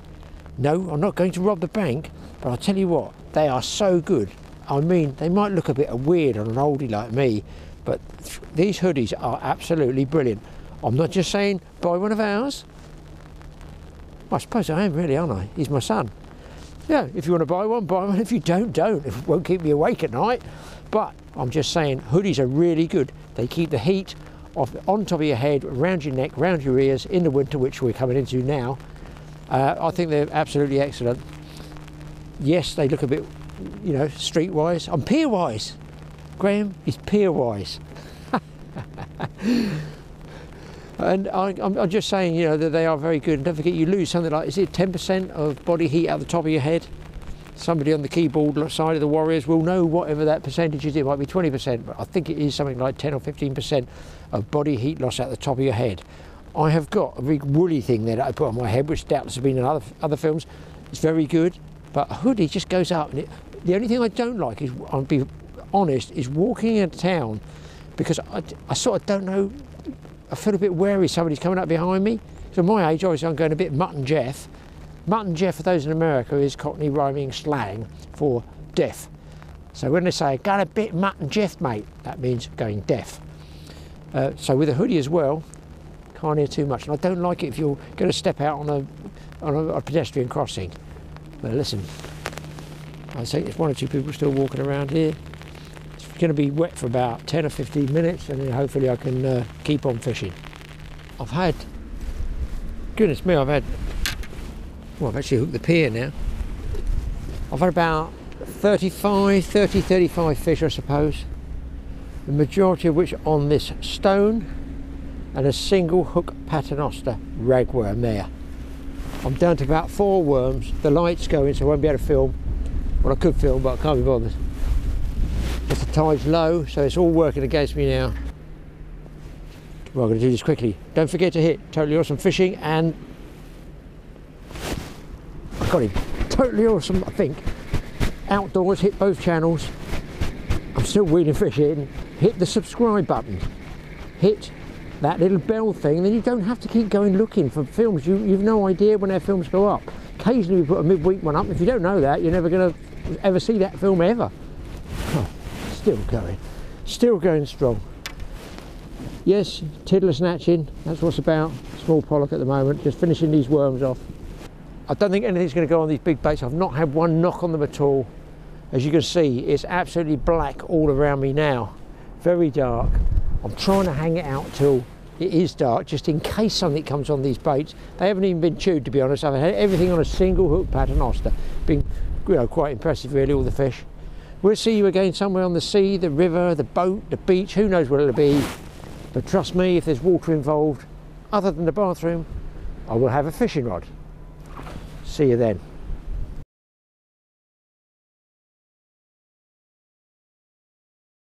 No, I'm not going to rob the bank, but I'll tell you what, they are so good. I mean, they might look a bit weird on an oldie like me, but these hoodies are absolutely brilliant. I'm not just saying buy one of ours. I suppose I am really, aren't I? He's my son. Yeah, if you want to buy one, buy one. If you don't. It won't keep me awake at night. But I'm just saying, hoodies are really good. They keep the heat on top of your head, around your neck, around your ears in the winter, which we're coming into now. I think they're absolutely excellent. Yes, they look a bit, you know, streetwise. I'm pier-wise. Graeme is pier-wise. And I'm just saying, you know, that they are very good. And don't forget, you lose something like, is it 10% of body heat out the top of your head? Somebody on the keyboard side of the Warriors will know whatever that percentage is. It might be 20%, but I think it is something like 10 or 15% of body heat loss at the top of your head. I have got a big woolly thing there that I put on my head, which doubtless has been in other films. It's very good, but a hoodie just goes up and The only thing I don't like is, I'll be honest, is walking in town, because I sort of don't know, I feel a bit wary somebody's coming up behind me. So my age, obviously I'm going a bit Mutt and Jeff. Mutt and Jeff, for those in America, is Cockney rhyming slang for deaf. So when they say, got a bit Mutt and Jeff, mate, that means going deaf. So with a hoodie as well, can't hear too much. And I don't like it if you're going to step out on a pedestrian crossing. But listen, I think there's one or two people still walking around here. It's going to be wet for about 10 or 15 minutes, and then hopefully I can keep on fishing. I've had, goodness me, well, I've actually hooked the pier now. I've had about 30, 35 fish, I suppose. The majority of which on this stone and a single hook paternoster ragworm there. I'm down to about 4 worms. The light's going, so I won't be able to film. Well, I could film, but I can't be bothered. But the tide's low, so it's all working against me now. Well, I'm going to do this quickly. Don't forget to hit Totally Awesome Fishing, and I got him. Totally Awesome, I think. Outdoors, hit both channels. I'm still wheeling fish in. Hit the subscribe button. Hit that little bell thing, then you don't have to keep going looking for films. You've no idea when our films go up. Occasionally we put a midweek one up. If you don't know that, you're never going to ever see that film ever. Oh, still going strong. Yes, tiddler snatching, that's what's about. Small pollock at the moment, just finishing these worms off. I don't think anything's going to go on these big baits. I've not had one knock on them at all. As you can see, it's absolutely black all around me now. Very dark. I'm trying to hang it out till it is dark, just in case something comes on these baits. They haven't even been chewed, to be honest. I've had everything on a single hook paternoster. Been, quite impressive, really, all the fish. We'll see you again somewhere on the sea, the river, the boat, the beach, who knows what it'll be. But trust me, if there's water involved, other than the bathroom, I will have a fishing rod. See you then.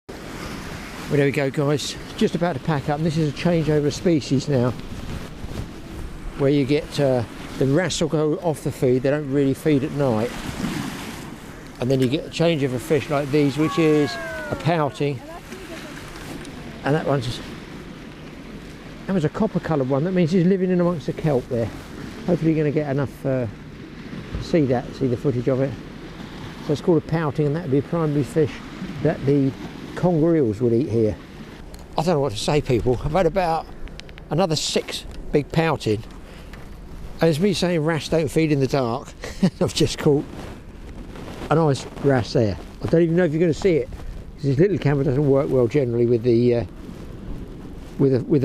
Well, there we go, guys. Just about to pack up, and this is a changeover of species now, where you get the wrasse will go off the feed. They don't really feed at night, and then you get a change of a fish like these, which is a pouting, and that was a copper coloured one. That means he's living in amongst the kelp there. Hopefully you're going to get enough to see the footage of it. So it's called a pouting, and that would be a primary fish that the conger eels would eat here. I don't know what to say, people. I've had about another 6 big pouting, and it's me saying wrasse don't feed in the dark. I've just caught a nice wrasse there. I don't even know if you're going to see it, because this little camera doesn't work well generally with the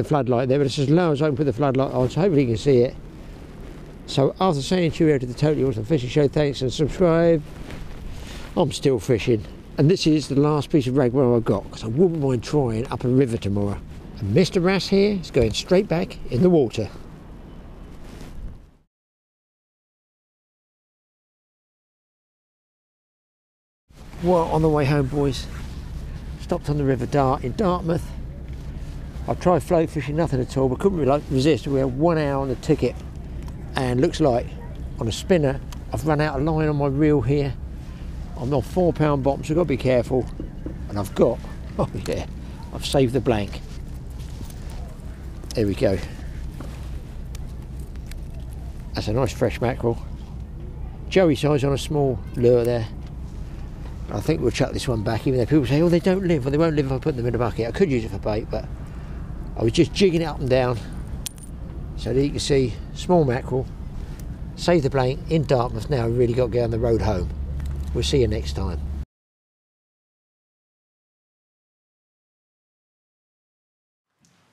floodlight there, but it's as low as I can put the floodlight on, so hopefully you can see it. So after saying cheerio to the Totally Awesome Fishing Show, thanks and subscribe, I'm still fishing. And this is the last piece of ragworm I've got, because I wouldn't mind trying up a river tomorrow. And Mr. Wrasse here is going straight back in the water. Well, on the way home, boys, stopped on the River Dart in Dartmouth. I tried float fishing, nothing at all, but couldn't really resist. We had 1 hour on the ticket, and looks like on a spinner I've run out of line on my reel here. I'm on 4-pound bottom, so I've got to be careful. And I've got, oh yeah, I've saved the blank. There we go. That's a nice fresh mackerel. Joey size on a small lure there. I think we'll chuck this one back, even though people say, oh, they don't live. Well, they won't live if I put them in a bucket. I could use it for bait, but I was just jigging it up and down so that you can see small mackerel. Save the blank in Dartmouth now. We've really got to get on the road home. We'll see you next time.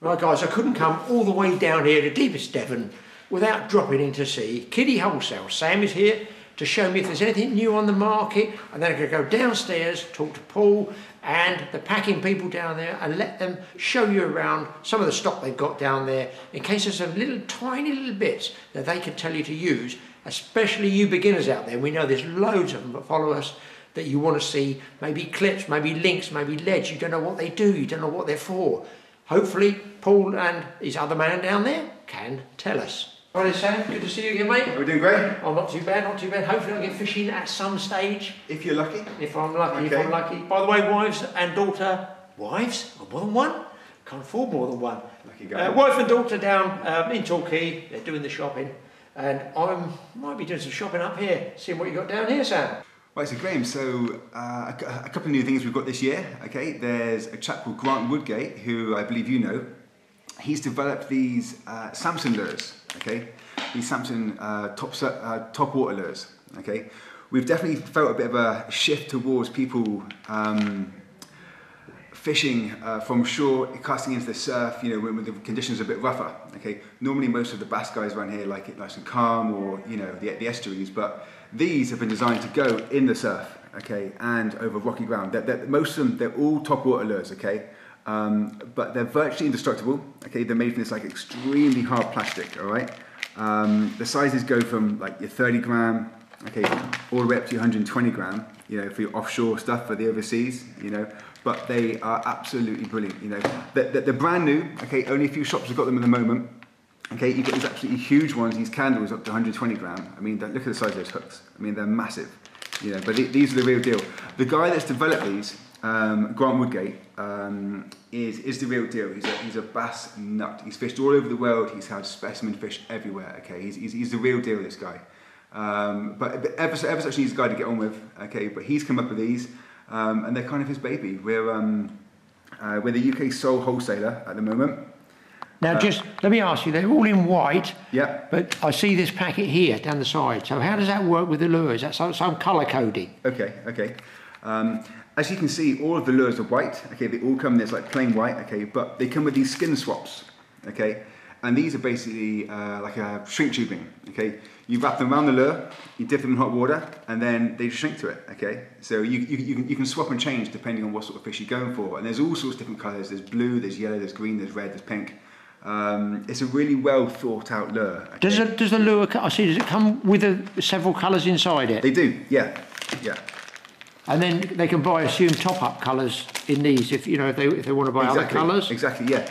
Right, guys, I couldn't come all the way down here to deepest Devon without dropping into see Kiddie Wholesale. Sam is here to show me if there's anything new on the market, and then I'm going to go downstairs, talk to Paul and the packing people down there, and let them show you around some of the stock they've got down there, in case there's some little tiny little bits that they can tell you to use, especially you beginners out there. We know there's loads of them that follow us that you want to see, maybe clips, maybe links, maybe leads. You don't know what they do, you don't know what they're for. Hopefully Paul and his other man down there can tell us. Hi there, Sam. Good to see you again, mate. We're doing great. Oh, not too bad, not too bad. Hopefully I'll get fishing at some stage. If you're lucky. If I'm lucky, Okay. if I'm lucky. By the way, wives and daughter... Wives? Oh, more than one? Can't afford more than one. Lucky guy. Wife and daughter down in Torquay. They're doing the shopping. And I might be doing some shopping up here. Seeing what you got down here, Sam. Right, so Graeme, a couple of new things we've got this year, okay? There's a chap called Grant Woodgate, who I believe you know. He's developed these Samson lures, okay? These Samson top water lures, okay? We've definitely felt a bit of a shift towards people fishing from shore, casting into the surf, you know, when the conditions are a bit rougher, okay? Normally most of the bass guys around here like it nice and calm, or, you know, the estuaries, but these have been designed to go in the surf, okay, and over rocky ground. Most of them, they're all top water lures, okay? But they're virtually indestructible, okay? They're made from this like extremely hard plastic, all right? The sizes go from like your 30 gram, okay, all the way up to your 120 gram, you know, for your offshore stuff, for the overseas, you know, but they are absolutely brilliant, you know. They're brand new, okay, only a few shops have got them at the moment, okay, you get these absolutely huge ones, these candles up to 120 gram, I mean, look at the size of those hooks, I mean, they're massive, you know, but these are the real deal. The guy that's developed these, Grant Woodgate, is the real deal. He's a bass nut. He's fished all over the world. He's had specimen fish everywhere. Okay, he's the real deal. This guy, but ever such an easy guy to get on with. Okay, but he's come up with these, and they're kind of his baby. We're the UK's sole wholesaler at the moment. Now, just let me ask you, they're all in white, Yeah. but I see this packet here down the side. So how does that work with the lures? Is that some colour coding? Okay. As you can see, all of the lures are white, okay, they all come in this like plain white, okay, but they come with these skin swaps, okay, and these are basically like a shrink tubing, okay. You wrap them around the lure, you dip them in hot water, and then they shrink to it, okay. So you can swap and change depending on what sort of fish you're going for, and there's all sorts of different colours. There's blue, there's yellow, there's green, there's red, there's pink. It's a really well thought out lure. Okay? Does the lure, I see, does it come with several colours inside it? They do, yeah. And then they can buy, assume, top-up colours in these if you know if they want to buy other colours. Exactly, yeah.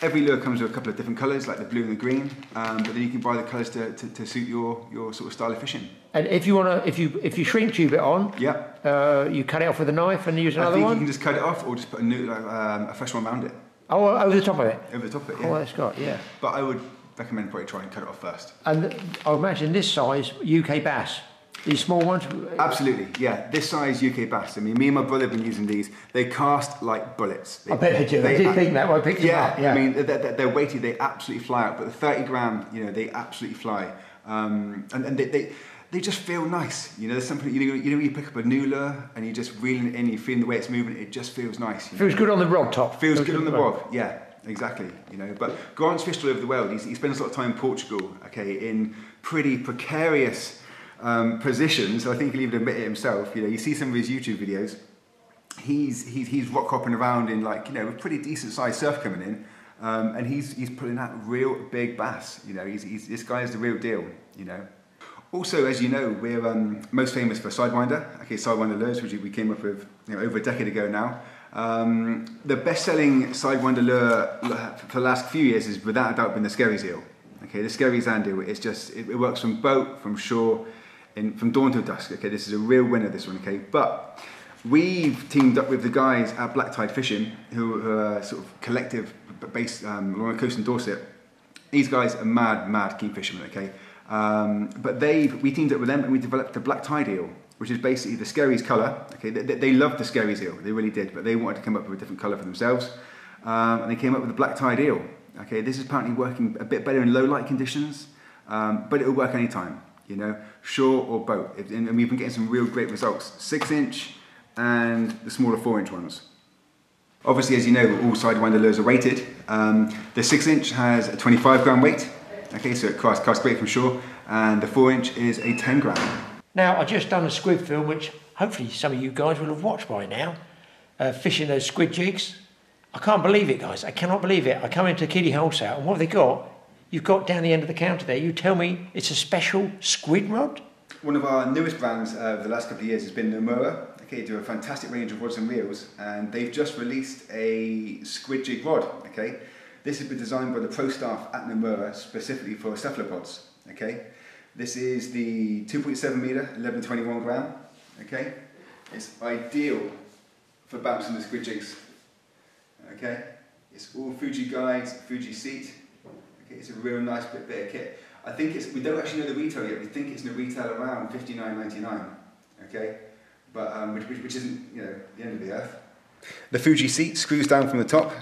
Every lure comes with a couple of different colours, like the blue and the green, but then you can buy the colours to suit your sort of style of fishing. And if you want to, if you shrink tube it on, yeah, you cut it off with a knife and use another I think one. you can just cut it off, or just put a fresh one around it. Oh, over the top of it. Over the top of it, yeah. Oh, that's got, yeah. But I would recommend probably try and cut it off first. And I imagine this size UK bass. These small ones? Absolutely, yeah. This size UK bass. I mean, me and my brother have been using these. They cast like bullets. I bet they do. I did think that when I picked them up. Yeah. I mean, they're weighty. They absolutely fly out. But the 30 gram, you know, they absolutely fly. And they just feel nice. You know, there's something, you know when you pick up a new lure and you just reel it in, you feel the way it's moving, it just feels nice. Feels good on the rod top. Feels good on the rod, yeah. Exactly, you know, but Grant's fished all over the world. He spends a lot of time in Portugal, okay, in pretty precarious positions. I think he'll even admit it himself. You know, you see some of his YouTube videos. He's rock hopping around in like, you know, a pretty decent sized surf coming in, and he's pulling out real big bass. You know, this guy is the real deal. You know. Also, as you know, we're most famous for Sidewinder. Okay, Sidewinder lures, which we came up with, you know, over a decade ago now. The best-selling Sidewinder lure for the last few years has without a doubt been the Skerries eel. Okay, the Skerries and eel, it's just, it works from boat, from shore, from dawn till dusk. Okay, this is a real winner, this one, okay? But we've teamed up with the guys at Black Tide Fishing, who are sort of collective based along the coast in Dorset. These guys are mad keen fishermen, okay? But we teamed up with them and we developed the Black Tide eel, which is basically the Skerries colour. Okay, they loved the Skerries eel, they really did, but they wanted to come up with a different colour for themselves, and they came up with the Black Tide eel. Okay, this is apparently working a bit better in low light conditions, but it'll work anytime, you know, shore or boat. And we've been getting some real great results, 6-inch and the smaller 4-inch ones. Obviously, as you know, all Sidewinder lures are weighted. The 6-inch has a 25 gram weight, okay, so it casts great from shore, and the 4-inch is a 10 gram. Now, I've just done a squid film, which hopefully some of you guys will have watched by now, fishing those squid jigs. I can't believe it, guys. I cannot believe it. I come into Kiddie Wholesale, and what have they got? You've got down the end of the counter there, you tell me it's a special squid rod? One of our newest brands over the last couple of years has been Nomura. Okay, they do a fantastic range of rods and reels, and they've just released a squid jig rod. Okay, This has been designed by the pro staff at Nomura specifically for cephalopods. Okay, this is the 2.7 meter, 1121 gram. Okay, it's ideal for bouncing the squid jigs. Okay, it's all Fuji guides, Fuji seat. Okay, it's a real nice bit of kit. I think we don't actually know the retail yet. We think it's going to retail around $59.99. Okay, but which isn't, you know, the end of the earth. The Fuji seat screws down from the top,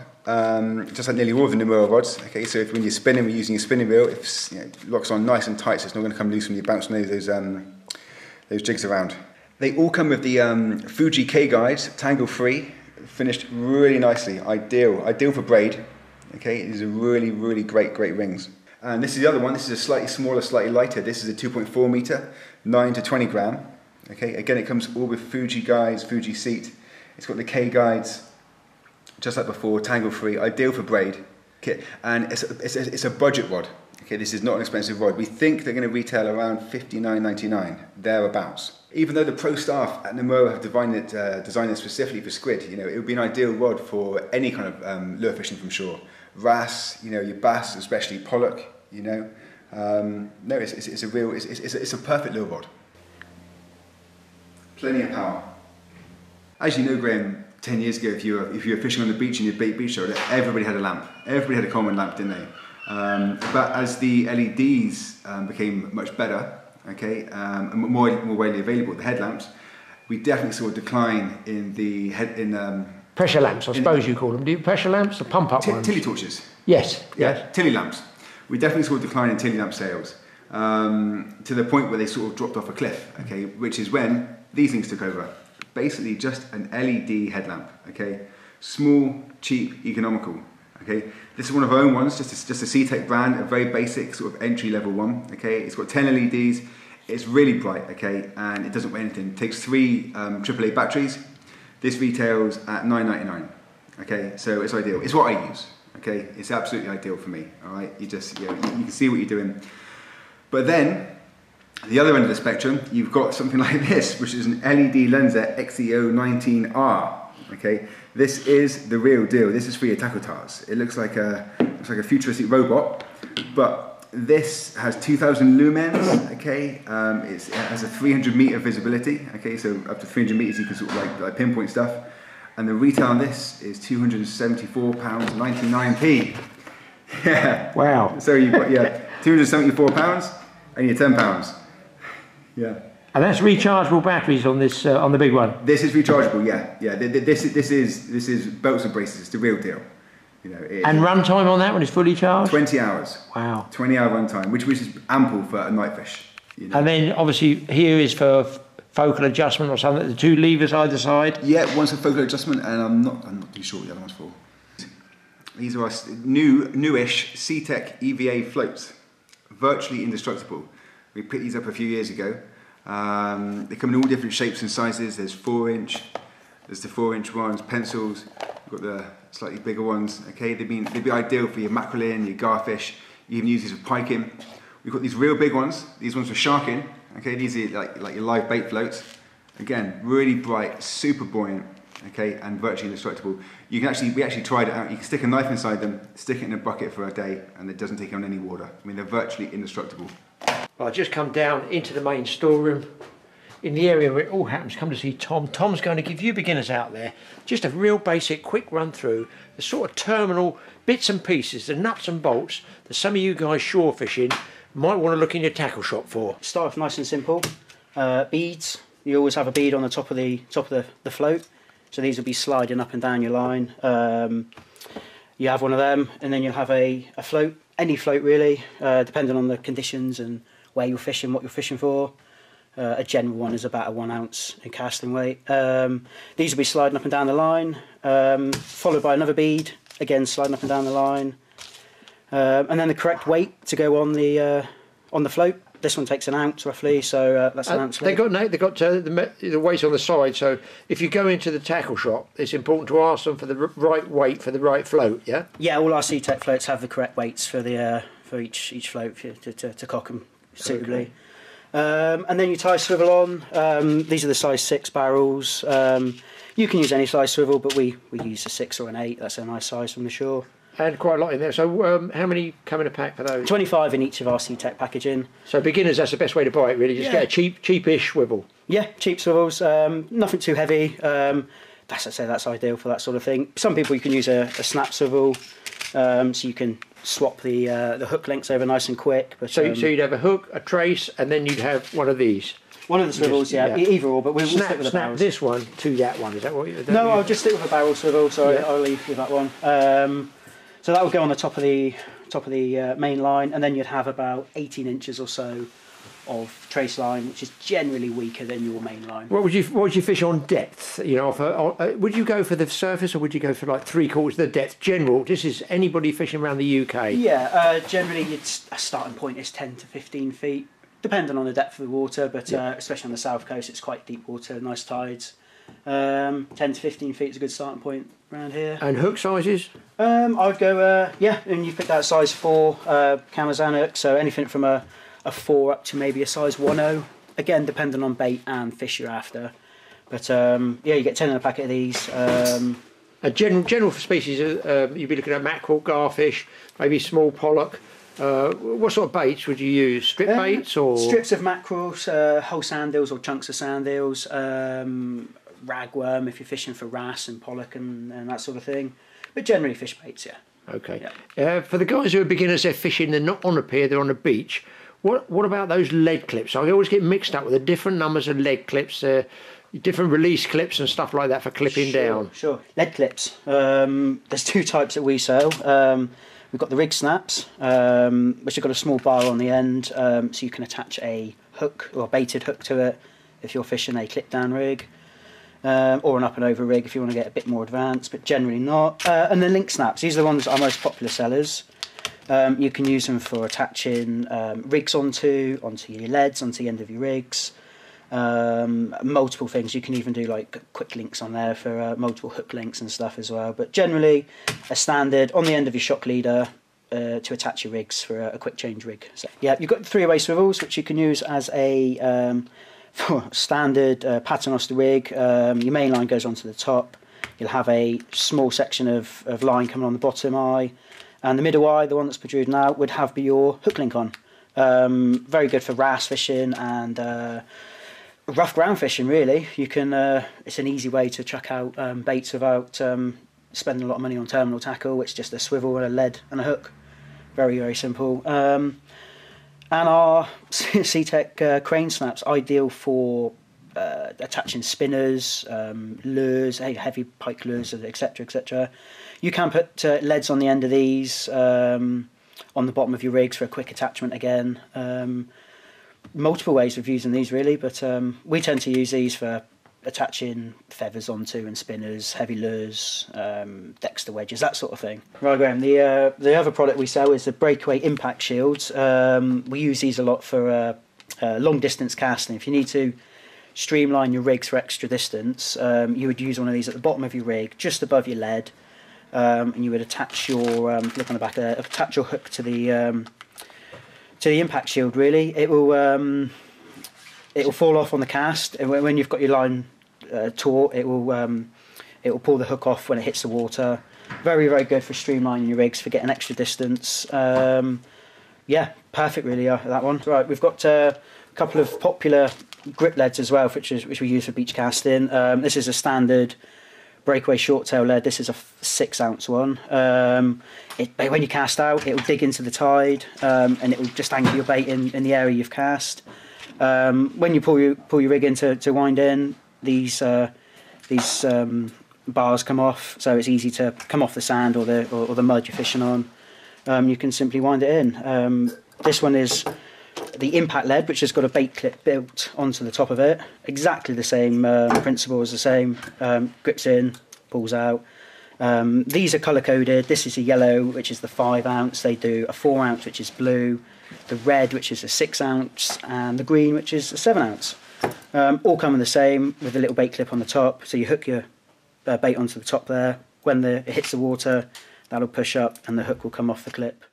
just like nearly all of the Nomura rods. Okay, so when you're spinning, we're using a spinning reel. If it locks on nice and tight, so it's not going to come loose when you bounce those jigs around. They all come with the Fuji K guides, tangle free, finished really nicely. Ideal for braid. Okay, these are really great rings. And this is the other one. This is a slightly smaller, slightly lighter. This is a 2.4 meter, 9 to 20 gram. Okay, again, it comes all with Fuji guides, Fuji seat. It's got the K guides, just like before, tangle free, ideal for braid. Okay, and it's a budget rod. Okay, this is not an expensive rod. We think they're going to retail around $59.99, thereabouts. Even though the pro staff at Nomura have designed it specifically for squid, you know, it would be an ideal rod for any kind of lure fishing from shore. Wrasse, you know, your bass, especially pollock, you know. No, it's a perfect lure rod. Plenty of power. As you know, Graeme, 10 years ago, if you were fishing on the beach and you'd bait beach shoulder, everybody had a lamp. Everybody had a common lamp, didn't they? But as the LEDs became much better, okay, and more widely available, the headlamps, we definitely saw a decline in the Pressure lamps, I suppose you call them. Do you pressure lamps? The pump up ones? Tilly torches. Yes. Yeah, Tilly lamps. We definitely saw a decline in Tilly lamp sales to the point where they sort of dropped off a cliff, okay, which is when these things took over. Basically just an LED headlamp, okay? Small, cheap, economical, okay? This is one of our own ones, just a CTEK brand, a very basic sort of entry level one, okay? It's got 10 LEDs, it's really bright, okay? And it doesn't weigh anything. It takes 3 AAA batteries. This retails at $9.99, okay? So it's ideal. It's what I use, okay? It's absolutely ideal for me, all right? You can see what you're doing. But then, the other end of the spectrum, you've got something like this, which is an LED Lensa XEO19R, okay? This is the real deal. This is for your TAOUTDOORS. It looks like a futuristic robot, but this has 2,000 lumens, okay? It has a 300 meter visibility, okay? So up to 300 meters you can sort of like pinpoint stuff. And the retail on this is £274.99p. Yeah. Wow. So you've got, yeah, £274 and you're £10. Yeah. And that's rechargeable batteries on this on the big one. This is rechargeable, yeah. This is belts and braces. It's the real deal. You know. And runtime on that one is fully charged. 20 hours. Wow. 20-hour runtime, which is ample for a night fish. You know. And then obviously here is for focal adjustment or something. The 2 levers either side. Yeah, one's for focal adjustment, and I'm not too sure what the other one's for. These are our newish CTEK EVA floats, virtually indestructible. We picked these up a few years ago. They come in all different shapes and sizes. There's 4-inch, there's the 4-inch ones, pencils. We've got the slightly bigger ones. Okay, they'd be ideal for your mackerel, your garfish. You even use these for piking. We've got these real big ones. These ones for sharking. Okay, these are like your live bait floats. Again, really bright, super buoyant. Okay, and virtually indestructible. We actually tried it out. You can stick a knife inside them, stick it in a bucket for a day, and it doesn't take on any water. I mean, they're virtually indestructible. Well, I've just come down into the main storeroom in the area where it all happens. Come to see Tom. Tom's going to give you beginners out there just a real basic quick run through the sort of terminal bits and pieces, the nuts and bolts that some of you guys shore fishing might want to look in your tackle shop for. Start off nice and simple. Beads. You always have a bead on the top of the float, so these will be sliding up and down your line. You have one of them, and then you'll have a float, any float really, depending on the conditions and where you're fishing, what you're fishing for. A general one is about a 1 ounce in casting weight. These will be sliding up and down the line, followed by another bead, again sliding up and down the line, and then the correct weight to go on the float. This one takes 1 ounce roughly, so that's 1 ounce. They've got the weight on the side, so if you go into the tackle shop, it's important to ask them for the right weight for the right float. Yeah. Yeah, all our CTEK floats have the correct weights for each float to cock them suitably. Okay. And then you tie swivel on. These are the size 6 barrels. You can use any size swivel, but we use a 6 or an 8. That's a nice size from the shore. And quite a lot in there. So how many come in a pack for those? 25 in each of our Sea-Tech packaging. So beginners, that's the best way to buy it, really. Just get a cheapish swivel. Yeah, cheap swivels, nothing too heavy. That's ideal for that sort of thing. Some people you can use a snap swivel, so you can swap the hook lengths over nice and quick. But so you'd have a hook, a trace, and then you'd have one of these. One of the swivels, either or, but we'll stick with the snap barrels. This one to that one. Is that what? No, I'll just stick with a barrel swivel. So I'll leave with that one. So that will go on the top of the main line, and then you'd have about 18 inches or so of trace line, which is generally weaker than your main line. What would you fish on depth? You know, would you go for the surface, or would you go for like 3/4 of the depth? General. This is anybody fishing around the UK. Yeah, generally, a starting point is 10 to 15 feet, depending on the depth of the water. But especially on the south coast, it's quite deep water, nice tides. 10 to 15 feet is a good starting point around here. And hook sizes? I would go, and you've picked out size 4 Camazan hook, so anything from a 4 up to maybe a size 1/0. Again, depending on bait and fish you're after. But you get 10 in a packet of these. A general for species, you'd be looking at mackerel, garfish, maybe small pollock. What sort of baits would you use? Strip baits or strips of mackerels, whole sand eels or chunks of sand eels, ragworm if you're fishing for wrasse and pollock and that sort of thing. But generally fish baits, yeah. Okay. Yeah. For the guys who are beginners, they're fishing. They're not on a pier. They're on a beach. What about those lead clips? I always get mixed up with the different numbers of lead clips. Different release clips and stuff like that for clipping down. Sure. Lead clips. There's 2 types that we sell. We've got the rig snaps, which have got a small bar on the end, so you can attach a hook or a baited hook to it if you're fishing a clip down rig, or an up and over rig if you want to get a bit more advanced, but generally not. And then link snaps. These are the ones that are most popular sellers. You can use them for attaching rigs onto your leads, onto the end of your rigs. Multiple things. You can even do like quick links on there for multiple hook links and stuff as well. But generally, a standard on the end of your shock leader to attach your rigs for a quick change rig. So, you've got 3-way swivels which you can use as a standard pattern off the rig. Your main line goes onto the top. You'll have a small section of line coming on the bottom eye, and the middle eye, the one that's protruding out, would have your hook link on. Very good for wrasse fishing and rough ground fishing, really. You can. It's an easy way to chuck out baits without spending a lot of money on terminal tackle. It's just a swivel and a lead and a hook. Very, very simple. And our Sea-Tech crane snaps, ideal for attaching spinners, lures, heavy pike lures, etc., etc. You can put leads on the end of these, on the bottom of your rigs for a quick attachment again. Multiple ways of using these, really, but we tend to use these for attaching feathers onto and spinners, heavy lures, Dexter wedges, that sort of thing. Right, Graeme, the other product we sell is the breakaway impact shields. We use these a lot for long distance casting. If you need to streamline your rigs for extra distance, you would use one of these at the bottom of your rig, just above your lead, and you would attach your look on the back, attach your hook to the impact shield. Really, it will fall off on the cast, and when you've got your line taut, it will pull the hook off when it hits the water. Very, very good for streamlining your rigs, for getting extra distance. Yeah, perfect, really, that one. Right, we've got a couple of popular grip leads as well, which we use for beach casting. This is a standard breakaway short tail lead. This is a 6-ounce one. When you cast out, it will dig into the tide, and it will just anchor your bait in the area you've cast. When you pull your rig in to wind in, these bars come off, so it's easy to come off the sand or the mud you're fishing on. You can simply wind it in. This one is the impact lead, which has got a bait clip built onto the top of it. Exactly the same principle as the same. Grips in, pulls out. These are colour coded. This is a yellow, which is the 5-ounce. They do a 4-ounce, which is blue, the red, which is a 6-ounce, and the green, which is a 7-ounce. All come in the same, with a little bait clip on the top. So you hook your bait onto the top there. When it hits the water, that'll push up and the hook will come off the clip.